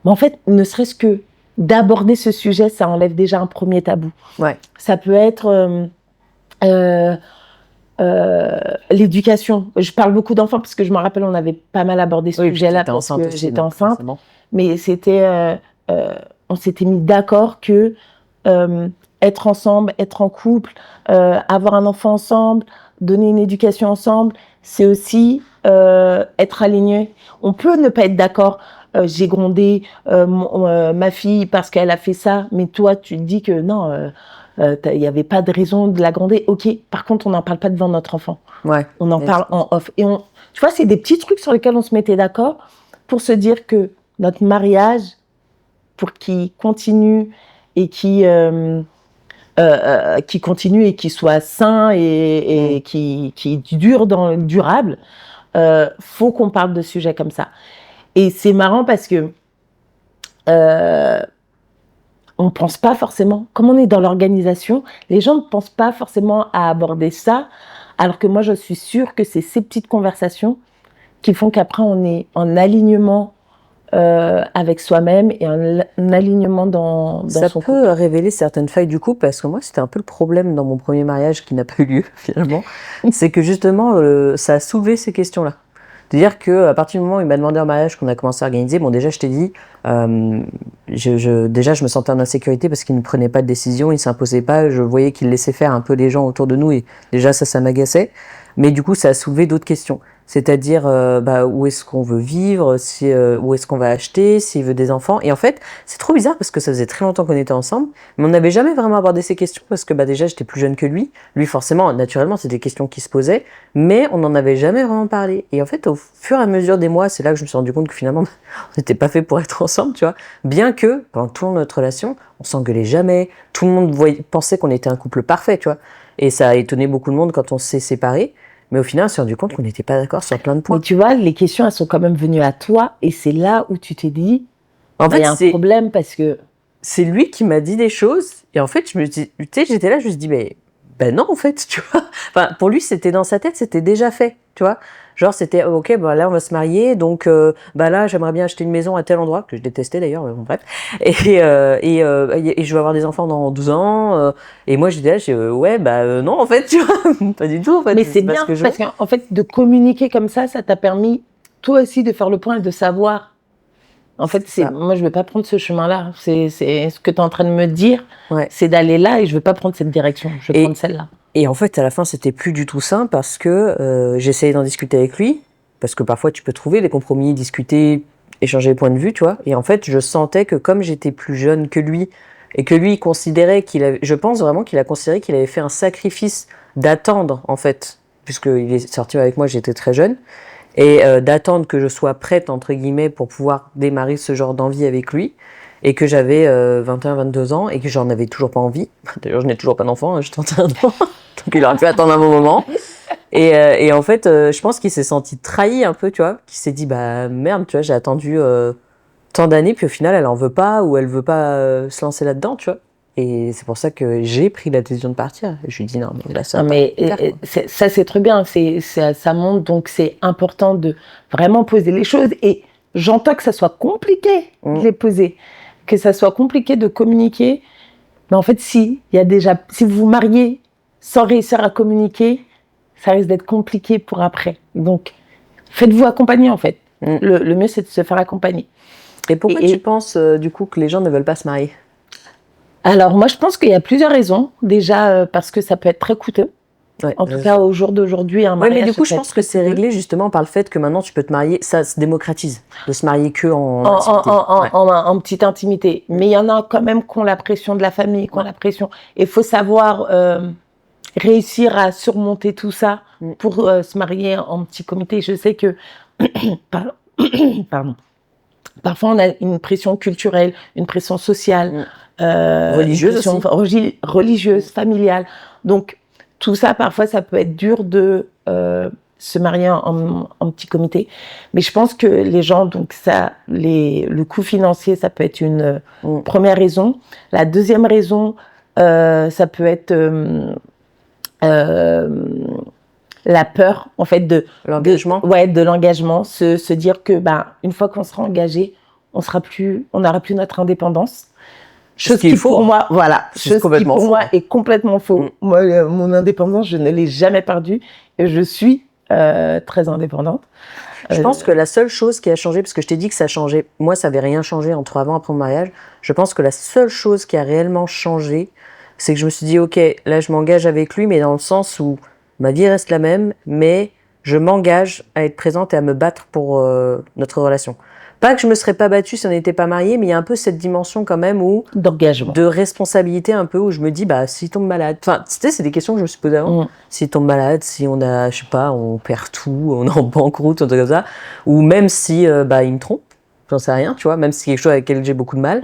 Mais en fait, ne serait-ce que d'aborder ce sujet, ça enlève déjà un premier tabou. Ouais. Ça peut être l'éducation. Je parle beaucoup d'enfants parce que je me rappelle, on avait pas mal abordé ce sujet-là parce que j'étais enceinte. Forcément. Mais on s'était mis d'accord que être ensemble, être en couple, avoir un enfant ensemble, donner une éducation ensemble, c'est aussi être aligné. On peut ne pas être d'accord. J'ai grondé ma fille parce qu'elle a fait ça, mais toi tu te dis que non, il n'y avait pas de raison de la gronder. Ok, par contre on n'en parle pas devant notre enfant. Ouais. On en parle en off. Et tu vois, c'est des petits trucs sur lesquels on se mettait d'accord pour se dire que notre mariage, pour qu'il continue et qui continue et qui soit sain et qui dure dans le durable, faut qu'on parle de sujets comme ça. Et c'est marrant parce que on pense pas forcément, comme on est dans l'organisation, les gens ne pensent pas forcément à aborder ça, alors que moi je suis sûre que c'est ces petites conversations qui font qu'après on est en alignement avec soi-même et un alignement dans son couple. Ça peut révéler certaines failles du couple, parce que moi c'était un peu le problème dans mon premier mariage qui n'a pas eu lieu finalement, c'est que justement ça a soulevé ces questions-là. C'est-à-dire qu'à partir du moment où il m'a demandé un mariage qu'on a commencé à organiser, bon déjà je t'ai dit, déjà je me sentais en insécurité parce qu'il ne prenait pas de décision, il ne s'imposait pas, je voyais qu'il laissait faire un peu les gens autour de nous et déjà ça m'agaçait. Mais du coup ça a soulevé d'autres questions. C'est-à-dire où est-ce qu'on veut vivre, où est-ce qu'on va acheter, s'il veut des enfants. Et en fait, c'est trop bizarre parce que ça faisait très longtemps qu'on était ensemble, mais on n'avait jamais vraiment abordé ces questions parce que déjà j'étais plus jeune que lui. Lui forcément, naturellement, c'est des questions qui se posaient, mais on n'en avait jamais vraiment parlé. Et en fait, au fur et à mesure des mois, c'est là que je me suis rendu compte que finalement, on n'était pas fait pour être ensemble, tu vois. Bien que, pendant toute notre relation, on s'engueulait jamais, tout le monde pensait qu'on était un couple parfait, tu vois. Et ça a étonné beaucoup de monde quand on s'est séparés. Mais au final, on s'est rendu compte qu'on n'était pas d'accord sur plein de points. Mais tu vois, les questions, elles sont quand même venues à toi. Et c'est là où tu t'es dit, en fait, il y a un problème parce que... C'est lui qui m'a dit des choses. Et en fait, j'étais là, je me suis dit, ben non, en fait, tu vois. Enfin, pour lui, c'était dans sa tête, c'était déjà fait, tu vois. Genre, c'était, ok, là, on va se marier, donc là, j'aimerais bien acheter une maison à tel endroit, que je détestais d'ailleurs, mais bon, bref. Et je vais avoir des enfants dans 12 ans. Et moi, j'étais là, non, en fait, tu vois, pas du tout, en fait. Mais c'est bien, parce qu'en fait, de communiquer comme ça t'a permis, toi aussi, de faire le point et de savoir. En fait, moi, je ne vais pas prendre ce chemin-là. C'est ce que tu es en train de me dire, c'est d'aller là et je ne veux pas prendre cette direction, je vais prendre celle-là. Et en fait, à la fin, c'était plus du tout simple parce que j'essayais d'en discuter avec lui, parce que parfois, tu peux trouver des compromis, discuter, échanger des points de vue, tu vois. Et en fait, je sentais que comme j'étais plus jeune que lui, et que lui, il considérait je pense vraiment qu'il a considéré qu'il avait fait un sacrifice d'attendre, en fait, puisqu'il est sorti avec moi, j'étais très jeune, et d'attendre que je sois prête, entre guillemets, pour pouvoir démarrer ce genre d'envie avec lui, et que j'avais 21, 22 ans, et que j'en avais toujours pas envie. D'ailleurs, je n'ai toujours pas d'enfant, hein, je tente un an, donc il aurait pu attendre un bon moment. Et en fait, je pense qu'il s'est senti trahi un peu, tu vois, qu'il s'est dit, merde, tu vois, j'ai attendu tant d'années, puis au final, elle en veut pas, ou elle veut pas se lancer là-dedans, tu vois. Et c'est pour ça que j'ai pris la décision de partir. Et je lui ai dit non, mais là, ça. Ça, c'est très bien. Ça montre, donc c'est important de vraiment poser les choses. Et j'entends que ça soit compliqué de les poser, que ça soit compliqué de communiquer. Mais en fait, si vous vous mariez sans réussir à communiquer, ça risque d'être compliqué pour après. Donc, faites-vous accompagner, en fait. Le mieux, c'est de se faire accompagner. Et pourquoi tu penses, du coup, que les gens ne veulent pas se marier? Alors, moi, je pense qu'il y a plusieurs raisons. Déjà, parce que ça peut être très coûteux. Ouais, en tout cas, au jour d'aujourd'hui, un mariage. Mais du coup, je pense que c'est réglé justement par le fait que maintenant tu peux te marier, ça se démocratise, de se marier que en petite intimité. Mais il y en a quand même qui ont la pression de la famille, qui ont la pression. Et il faut savoir réussir à surmonter tout ça pour se marier en petit comité. Je sais que, pardon. Parfois, on a une pression culturelle, une pression sociale, religieuse aussi. Religieuse, familiale. Donc, tout ça, parfois, ça peut être dur de se marier en petit comité. Mais je pense que les gens, donc le coût financier, ça peut être une première raison. La deuxième raison, ça peut être la peur, en fait, de l'engagement. De l'engagement, se dire que, une fois qu'on sera engagé, on n'aura plus notre indépendance. Chose qui pour moi, est complètement faux. Moi, mon indépendance, je ne l'ai jamais perdue et je suis très indépendante. Je pense que la seule chose qui a changé, parce que je t'ai dit que ça changeait, moi, ça n'avait rien changé entre avant et après mon mariage. Je pense que la seule chose qui a réellement changé, c'est que je me suis dit, ok, là, je m'engage avec lui, mais dans le sens où ma vie reste la même, mais je m'engage à être présente et à me battre pour notre relation. Pas que je me serais pas battue si on n'était pas mariés, mais il y a un peu cette dimension quand même d'engagement, de responsabilité un peu où je me dis s'il tombe malade. Enfin, c'est des questions que je me suis posées avant. S'il tombe malade, si on a, je sais pas, on perd tout, on est en banqueroute, un truc comme ça, ou même si il me trompe, j'en sais rien, tu vois, même si c'est quelque chose avec lequel j'ai beaucoup de mal,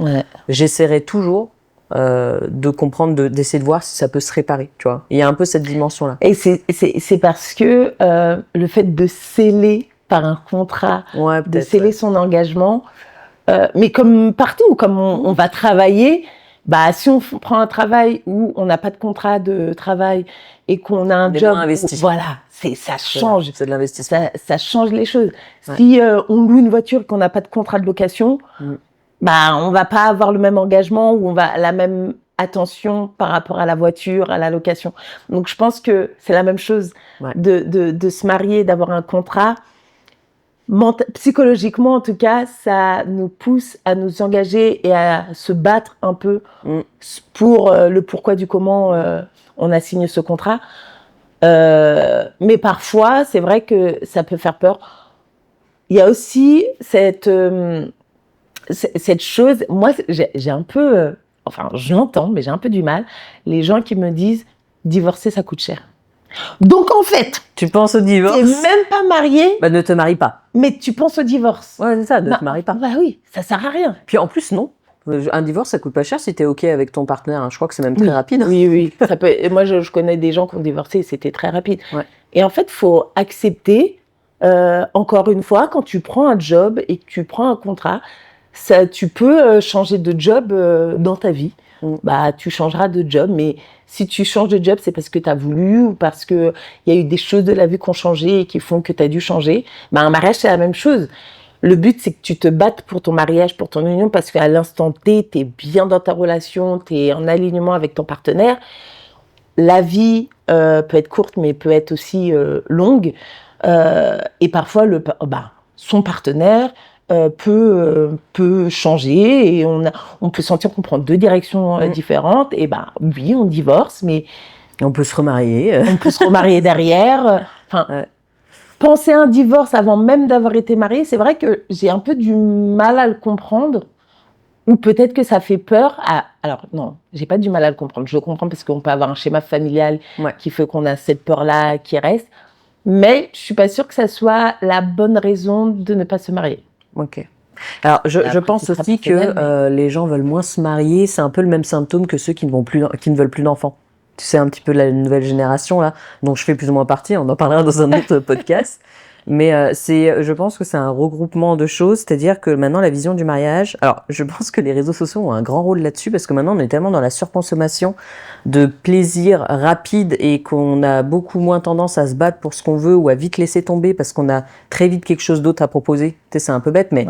j'essaierai toujours de comprendre, d'essayer de voir si ça peut se réparer, tu vois. Il y a un peu cette dimension-là. Et c'est parce que le fait de sceller par un contrat, de sceller son engagement, mais comme partout, comme on va travailler, si on prend un travail où on n'a pas de contrat de travail et qu'on a un job, voilà, ça change. C'est de l'investissement. Ça change les choses. Si on loue une voiture et qu'on n'a pas de contrat de location, on va pas avoir le même engagement ou on va la même attention par rapport à la voiture, à la location. Donc je pense que c'est la même chose de se marier, d'avoir un contrat. Psychologiquement, en tout cas, ça nous pousse à nous engager et à se battre un peu pour le pourquoi du comment on a signé ce contrat. Mais parfois, c'est vrai que ça peut faire peur. Il y a aussi cette chose, moi, j'ai un peu, je l'entends, mais j'ai un peu du mal, les gens qui me disent « divorcer, ça coûte cher ». Donc, en fait, tu penses au divorce. Tu n'es même pas marié. Ne te marie pas. Mais tu penses au divorce. Ouais, c'est ça, ne te marie pas. Oui, ça sert à rien. Puis en plus, non. Un divorce, ça coûte pas cher si tu es OK avec ton partenaire. Hein. Je crois que c'est même très rapide. Oui. Ça peut... Moi, je connais des gens qui ont divorcé et c'était très rapide. Et en fait, il faut accepter, encore une fois, quand tu prends un job et que tu prends un contrat, tu peux changer de job dans ta vie. Tu changeras de job, mais si tu changes de job, c'est parce que tu as voulu ou parce qu'il y a eu des choses de la vie qui ont changé et qui font que tu as dû changer. Un mariage, c'est la même chose. Le but, c'est que tu te battes pour ton mariage, pour ton union, parce qu'à l'instant T, tu es bien dans ta relation, tu es en alignement avec ton partenaire. La vie peut être courte, mais peut être aussi longue. Et parfois, son partenaire peut changer et on peut sentir qu'on prend deux directions différentes. Et oui, on divorce, mais on peut se remarier. On peut se remarier derrière. Penser à un divorce avant même d'avoir été marié, c'est vrai que j'ai un peu du mal à le comprendre. Ou peut-être que ça fait peur. Alors non, j'ai pas du mal à le comprendre. Je le comprends parce qu'on peut avoir un schéma familial qui fait qu'on a cette peur-là qui reste. Mais je suis pas sûre que ça soit la bonne raison de ne pas se marier. Ok. Alors, je pense aussi que les gens veulent moins se marier. C'est un peu le même symptôme que ceux qui ne veulent plus d'enfants. Tu sais, un petit peu la nouvelle génération, là, dont je fais plus ou moins partie. On en parlera dans un autre podcast. Mais je pense que c'est un regroupement de choses. C'est-à-dire que maintenant, la vision du mariage... Alors, je pense que les réseaux sociaux ont un grand rôle là-dessus parce que maintenant, on est tellement dans la surconsommation de plaisir rapide et qu'on a beaucoup moins tendance à se battre pour ce qu'on veut ou à vite laisser tomber parce qu'on a très vite quelque chose d'autre à proposer. Tu sais, c'est un peu bête, mais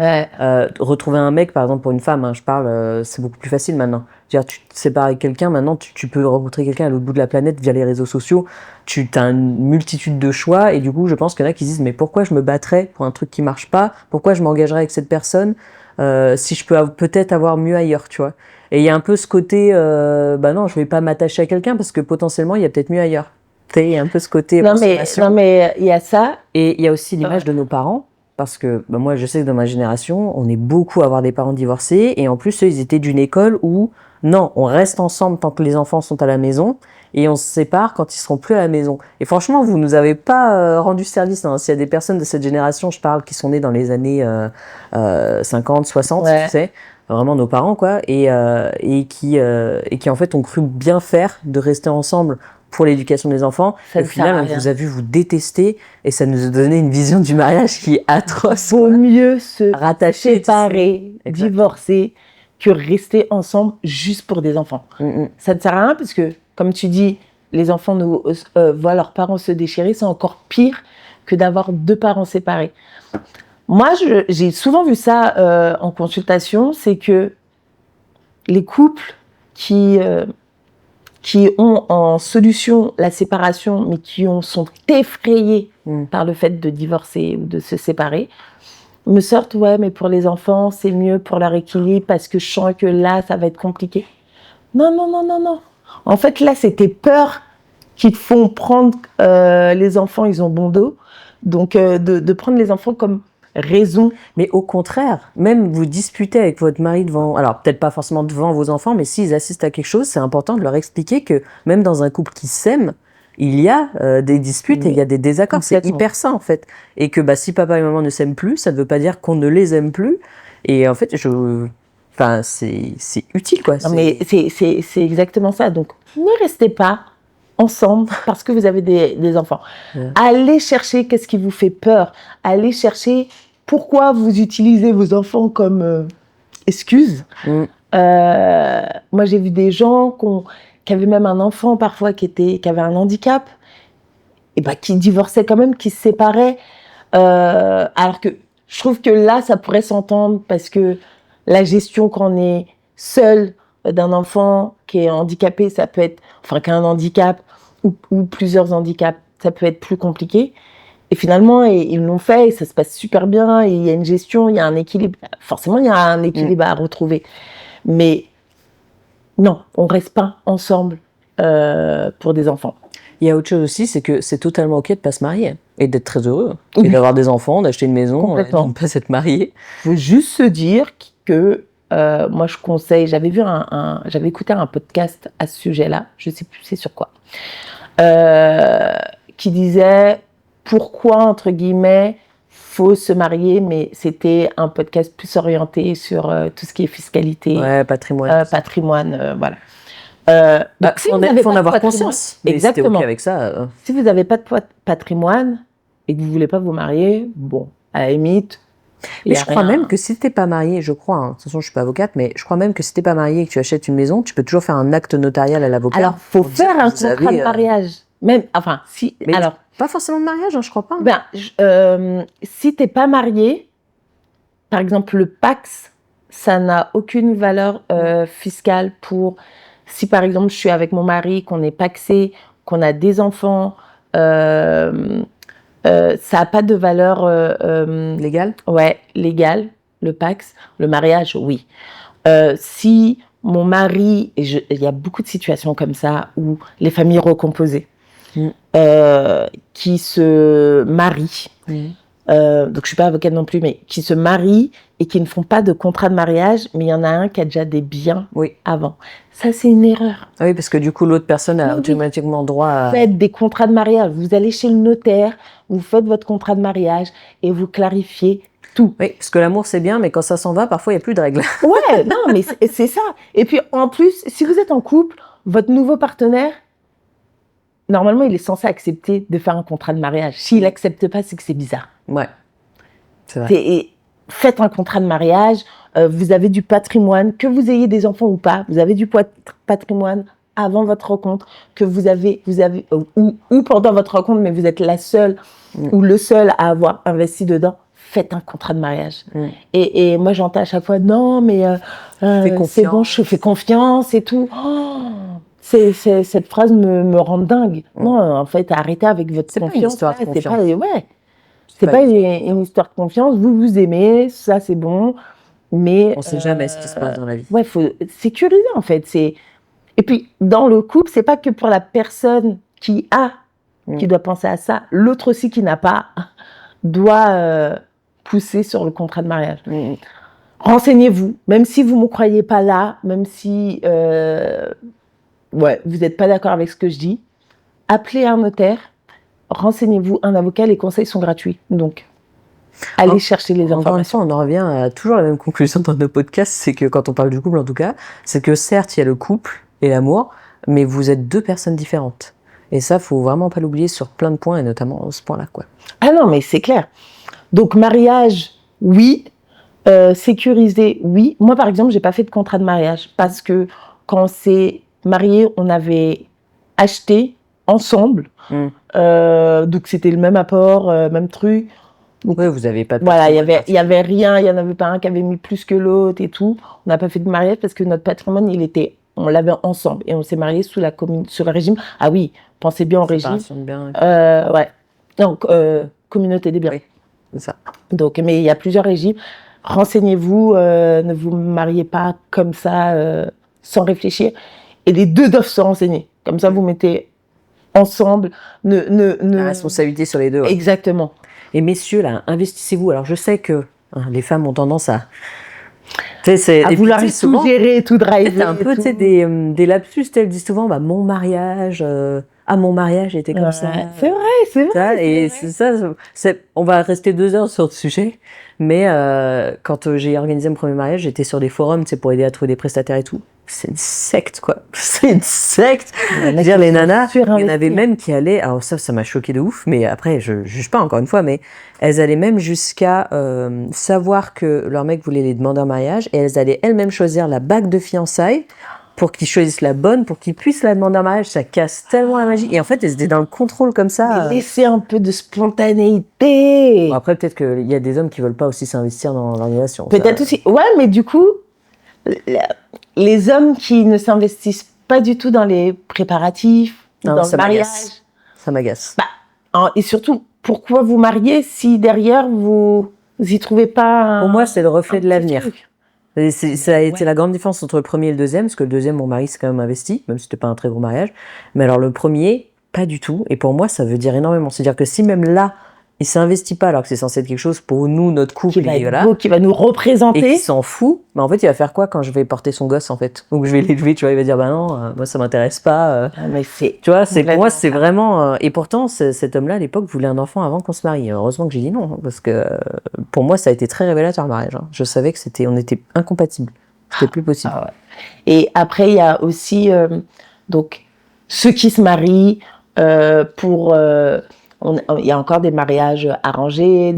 retrouver un mec, par exemple, pour une femme, je parle, c'est beaucoup plus facile maintenant. C'est-à-dire, tu te sépares avec quelqu'un, maintenant, tu peux rencontrer quelqu'un à l'autre bout de la planète via les réseaux sociaux. Tu as une multitude de choix, et du coup, je pense qu'il y en a qui se disent, mais pourquoi je me battrais pour un truc qui marche pas? Pourquoi je m'engagerais avec cette personne, si je peux peut-être avoir mieux ailleurs, tu vois? Et il y a un peu ce côté, non, je vais pas m'attacher à quelqu'un parce que potentiellement, il y a peut-être mieux ailleurs. Tu sais, il y a un peu ce côté consommation. Non, mais il y a ça. Et il y a aussi l'image de nos parents. Parce que moi, je sais que dans ma génération, on est beaucoup à avoir des parents divorcés. Et en plus, eux, ils étaient d'une école où, non, on reste ensemble tant que les enfants sont à la maison. Et on se sépare quand ils seront plus à la maison. Et franchement, vous nous avez pas rendu service. Hein. S'il y a des personnes de cette génération, je parle, qui sont nées dans les années 50, 60, tu sais, vraiment nos parents, quoi. Et qui en fait ont cru bien faire de rester ensemble pour l'éducation des enfants. Au final, on vous a vu vous détester et ça nous a donné une vision du mariage qui est atroce. Vaut mieux se rattacher, séparer, divorcer, que rester ensemble juste pour des enfants. Ça ne sert à rien parce que, comme tu dis, les enfants voient leurs parents se déchirer, c'est encore pire que d'avoir 2 parents séparés. Moi, j'ai souvent vu ça en consultation, c'est que les couples qui ont en solution la séparation, mais qui sont effrayés par le fait de divorcer ou de se séparer, me sortent, ouais, mais pour les enfants, c'est mieux pour leur équilibre parce que je sens que là, ça va être compliqué. Non. En fait, là, c'est tes peurs qui te font prendre les enfants, ils ont bon dos. Donc, de prendre les enfants comme raison. Mais au contraire, même vous disputez avec votre mari devant, alors peut-être pas forcément devant vos enfants, mais s'ils assistent à quelque chose, c'est important de leur expliquer que même dans un couple qui s'aime, il y a des disputes et il y a des désaccords. C'est hyper sain en fait. Et que si papa et maman ne s'aiment plus, ça ne veut pas dire qu'on ne les aime plus. Et en fait, c'est utile quoi. Non, mais c'est exactement ça. Donc ne restez pas ensemble parce que vous avez des enfants. Allez chercher qu'est-ce qui vous fait peur. Allez chercher pourquoi vous utilisez vos enfants comme excuse. Moi, j'ai vu des gens qui avaient même un enfant parfois qui avait un handicap et qui divorçaient quand même, qui se séparaient. Alors que je trouve que là, ça pourrait s'entendre parce que la gestion quand on est seul d'un enfant qui est handicapé, ça peut être, qui a un handicap ou plusieurs handicaps, ça peut être plus compliqué. Et finalement, ils l'ont fait et ça se passe super bien. Et il y a une gestion, il y a un équilibre. Forcément, il y a un équilibre à retrouver. Mais non, on reste pas ensemble pour des enfants. Il y a autre chose aussi, c'est que c'est totalement ok de pas se marier et d'être très heureux et d'avoir des enfants, d'acheter une maison, et de ne pas s'être marié. Il faut juste se dire que moi je conseille. J'avais écouté un podcast à ce sujet-là. Je sais plus c'est sur quoi. Qui disait pourquoi entre guillemets faut se marier, mais c'était un podcast plus orienté sur tout ce qui est fiscalité, patrimoine, voilà. Si il faut en avoir conscience. Exactement. Si t'es OK avec ça. Si vous n'avez pas de patrimoine et que vous ne voulez pas vous marier, bon, à la limite. Mais je crois même que si t'es pas marié, je crois, de toute façon je suis pas avocate, mais je crois même que si t'es pas marié et que tu achètes une maison, tu peux toujours faire un acte notarial à l'avocat. Alors, faut faire un contrat de mariage. Même, si. Mais alors, pas forcément de mariage, je crois pas. Si t'es pas marié, par exemple, le Pacs, ça n'a aucune valeur fiscale pour. Si par exemple je suis avec mon mari, qu'on est pacsé, qu'on a des enfants, ça n'a pas de valeur légale. Ouais, légale, le Pacs. Le mariage, oui. Si mon mari, il y a beaucoup de situations comme ça où les familles recomposées qui se marient. Donc je suis pas avocate non plus, mais qui se marient et qui ne font pas de contrat de mariage, mais il y en a un qui a déjà des biens avant. Ça, c'est une erreur. Oui, parce que du coup, l'autre personne a automatiquement droit à... Faites des contrats de mariage. Vous allez chez le notaire, vous faites votre contrat de mariage et vous clarifiez tout. Oui, parce que l'amour, c'est bien, mais quand ça s'en va, parfois, il n'y a plus de règles. Ouais, non, mais c'est ça. Et puis, en plus, si vous êtes en couple, votre nouveau partenaire, normalement, il est censé accepter de faire un contrat de mariage. S'il n'accepte pas, c'est que c'est bizarre. Ouais, c'est vrai. Faites un contrat de mariage, vous avez du patrimoine, que vous ayez des enfants ou pas, vous avez du patrimoine avant votre rencontre, que vous avez ou pendant votre rencontre, mais vous êtes la seule ou le seul à avoir investi dedans. faites un contrat de mariage. Et moi, j'entends à chaque fois, non, mais c'est bon, je fais confiance et tout. Oh, cette phrase me rend dingue. Non, en fait, arrêtez avec votre confiance. C'est pas une histoire de confiance. C'est pas une histoire de confiance. Vous vous aimez, ça c'est bon. Mais on sait jamais ce qui se passe dans la vie. Ouais, faut sécuriser en fait. Et puis dans le couple, c'est pas que pour la personne qui a qui doit penser à ça. L'autre aussi qui n'a pas doit pousser sur le contrat de mariage. Renseignez-vous, même si vous me croyez pas là, même si vous n'êtes pas d'accord avec ce que je dis, appelez un notaire, renseignez-vous, un avocat, les conseils sont gratuits. Donc, allez chercher les informations. Encore une fois, on en revient à toujours la même conclusion dans nos podcasts, c'est que quand on parle du couple en tout cas, c'est que certes, il y a le couple et l'amour, mais vous êtes deux personnes différentes. Et ça, faut vraiment pas l'oublier sur plein de points, et notamment ce point-là, quoi. Ah non, mais c'est clair. Donc, mariage, oui. Sécurisé, oui. Moi, par exemple, j'ai pas fait de contrat de mariage parce que quand on s'est mariés, on avait acheté ensemble. Donc, c'était le même apport, même truc. Donc, oui, vous avez pas de... Voilà, il y avait rien, il y en avait pas un qui avait mis plus que l'autre et tout. On n'a pas fait de mariage parce que notre patrimoine, on l'avait ensemble et on s'est mariés sous le régime. Ah oui, pensez bien au régime. De biens. Ouais. Donc, communauté des biens. Oui, c'est ça. Donc, mais il y a plusieurs régimes. Renseignez-vous, ne vous mariez pas comme ça, sans réfléchir. Et les deux doivent se renseigner. Comme ça, vous mettez ensemble. La responsabilité sur les deux. Ouais. Exactement. Et messieurs, là, investissez-vous. Alors, je sais que les femmes ont tendance à... à vouloir tout gérer, tout driver. C'est un peu des lapsus. Elles disent souvent, mon mariage... mon mariage était comme ça. C'est vrai. Et c'est ça. On va rester 2 heures sur ce sujet. Mais quand j'ai organisé mon premier mariage, j'étais sur des forums, pour aider à trouver des prestataires et tout. C'est une secte, quoi. C'est une secte. Dire les nanas, il y en avait même qui allaient. Alors ça m'a choqué de ouf. Mais après, je juge pas encore une fois, mais elles allaient même jusqu'à savoir que leur mec voulait les demander en mariage et elles allaient elles-mêmes choisir la bague de fiançailles pour qu'ils choisissent la bonne, pour qu'ils puissent la demander en mariage. Ça casse tellement la magie. Et en fait, elles étaient dans le contrôle comme ça. Laissez un peu de spontanéité. Bon, après, peut-être qu'il y a des hommes qui veulent pas aussi s'investir dans l'organisation. Peut-être aussi. Ouais, mais du coup, les hommes qui ne s'investissent pas du tout dans les préparatifs, dans le mariage. Ça m'agace. Et surtout, pourquoi vous marier si derrière vous y trouvez pas Pour moi, c'est le reflet de l'avenir. Ça a été la grande différence entre le premier et le deuxième, parce que le deuxième, mon mari s'est quand même investi, même si c'était pas un très gros mariage. Mais alors le premier, pas du tout. Et pour moi, ça veut dire énormément. C'est-à-dire que si même là, il s'investit pas, alors que c'est censé être quelque chose pour nous, notre couple, qui va nous représenter, et qui s'en fout, en fait, il va faire quoi quand je vais porter son gosse, en fait? Donc je vais l'élever, tu vois, il va dire, non, moi ça m'intéresse pas. Mais tu vois, pour moi, c'est vraiment. Et pourtant, cet homme-là, à l'époque, voulait un enfant avant qu'on se marie. Heureusement que j'ai dit non, parce que pour moi, ça a été très révélateur le mariage. Je savais que on était incompatibles. C'était plus possible. Ah ouais. Et après, il y a aussi donc ceux qui se marient pour. Il y a encore des mariages arrangés.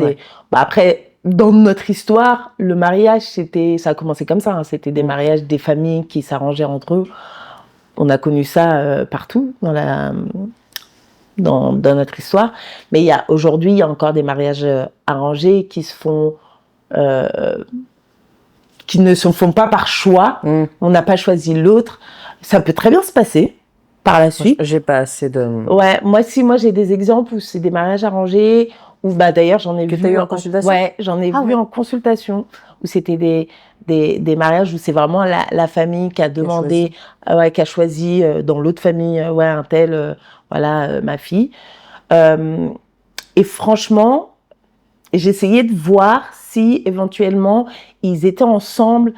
Après, dans notre histoire, le mariage, ça a commencé comme ça. C'était des mariages des familles qui s'arrangeaient entre eux. On a connu ça partout dans notre histoire. Mais aujourd'hui, il y a encore des mariages arrangés qui se font... qui ne se font pas par choix. On n'a pas choisi l'autre. Ça peut très bien se passer. Par la suite. J'ai pas assez de... Ouais, moi j'ai des exemples où c'est des mariages arrangés, où d'ailleurs j'en ai vu en consultation. Ouais, j'en ai vu en consultation, où c'était des mariages où c'est vraiment la famille qui a demandé, qui a choisi dans l'autre famille, un tel, ma fille. Et franchement, j'essayais de voir si éventuellement ils étaient ensemble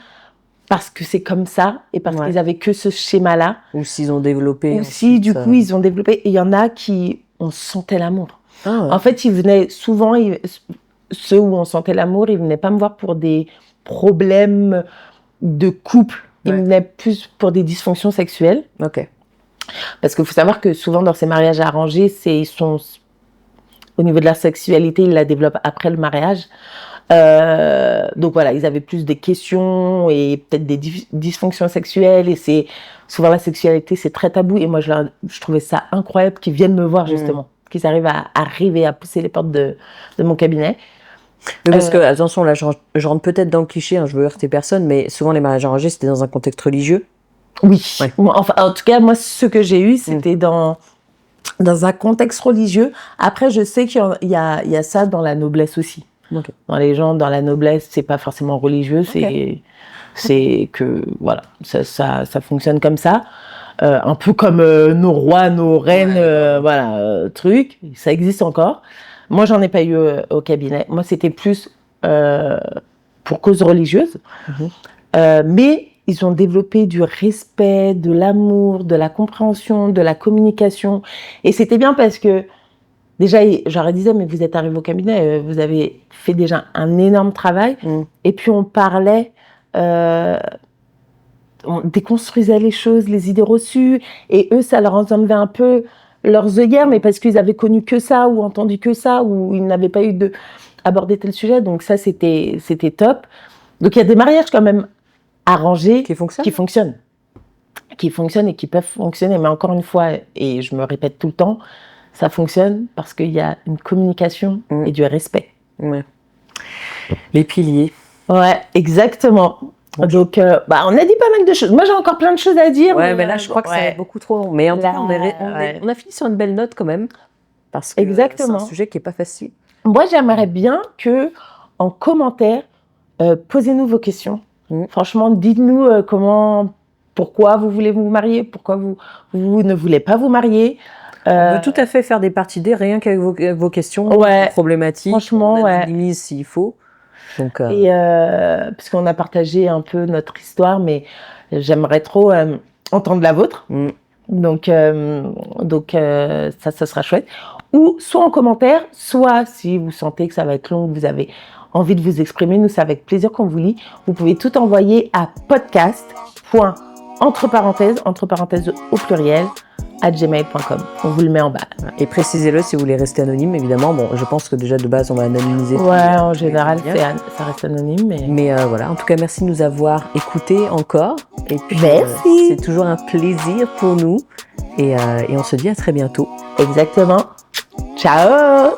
parce que c'est comme ça, et parce qu'ils avaient que ce schéma-là. Ou s'ils ont développé. Ou si, du coup, ils ont développé. Et il y en a qui, on sentait l'amour. En fait, ils venaient souvent, ceux où on sentait l'amour, ils venaient pas me voir pour des problèmes de couple. Ils venaient plus pour des dysfonctions sexuelles. Ok. Parce qu'il faut savoir que souvent, dans ces mariages arrangés, au niveau de la sexualité, ils la développent après le mariage. Donc voilà, ils avaient plus des questions et peut-être des dysfonctions sexuelles, et souvent la sexualité c'est très tabou, et moi je trouvais ça incroyable qu'ils viennent me voir justement, qu'ils arrivent à pousser les portes de mon cabinet. Mais parce que, attention, là, je rentre peut-être dans le cliché, hein, je veux heurter personne, mais souvent les mariages arrangés, c'était dans un contexte religieux. Oui. Ouais. Enfin, en tout cas, moi, ce que j'ai eu, c'était dans un contexte religieux. Après, je sais qu'il y a ça dans la noblesse aussi. Okay. Dans les gens, dans la noblesse, c'est pas forcément religieux, c'est que, voilà, ça fonctionne comme ça. Un peu comme nos rois, nos reines, voilà, truc. Ça existe encore. Moi, j'en ai pas eu au cabinet. Moi, c'était plus pour cause religieuse. Mais ils ont développé du respect, de l'amour, de la compréhension, de la communication. Et c'était bien parce que, déjà, j'aurais disais, mais vous êtes arrivé au cabinet, vous avez fait déjà un énorme travail. Et puis, on parlait, on déconstruisait les choses, les idées reçues. Et eux, ça leur enlevait un peu leurs œillères, mais parce qu'ils avaient connu que ça, ou entendu que ça, ou ils n'avaient pas eu abordé tel sujet. Donc ça, c'était top. Donc, il y a des mariages quand même arrangés qui fonctionnent et qui peuvent fonctionner. Mais encore une fois, et je me répète tout le temps, ça fonctionne parce qu'il y a une communication et du respect. Ouais. Les piliers. Ouais, exactement. Donc, on a dit pas mal de choses. Moi, j'ai encore plein de choses à dire. Ouais, mais là, je crois que c'est beaucoup trop long. Mais en tout cas, on a fini sur une belle note quand même. Parce que c'est un sujet qui n'est pas facile. Moi, j'aimerais bien que, en commentaire, posez-nous vos questions. Franchement, dites-nous pourquoi vous voulez vous marier, pourquoi vous ne voulez pas vous marier. On peut tout à fait faire des parties D, rien qu'avec vos questions, vos problématiques. Franchement, on a des limites s'il faut. Donc, et parce qu'on a partagé un peu notre histoire, mais j'aimerais trop entendre la vôtre. Donc ça sera chouette. Ou soit en commentaire, soit si vous sentez que ça va être long, que vous avez envie de vous exprimer, nous c'est avec plaisir qu'on vous lit. Vous pouvez tout envoyer à podcast.entre parenthèses au pluriel @gmail.com. On vous le met en bas. Et précisez-le si vous voulez rester anonyme, évidemment. Bon, je pense que déjà de base on va anonymiser. Ouais, en général ça reste anonyme. Mais voilà, en tout cas merci de nous avoir écoutés encore. Et puis merci. C'est toujours un plaisir pour nous. Et on se dit à très bientôt. Exactement. Ciao.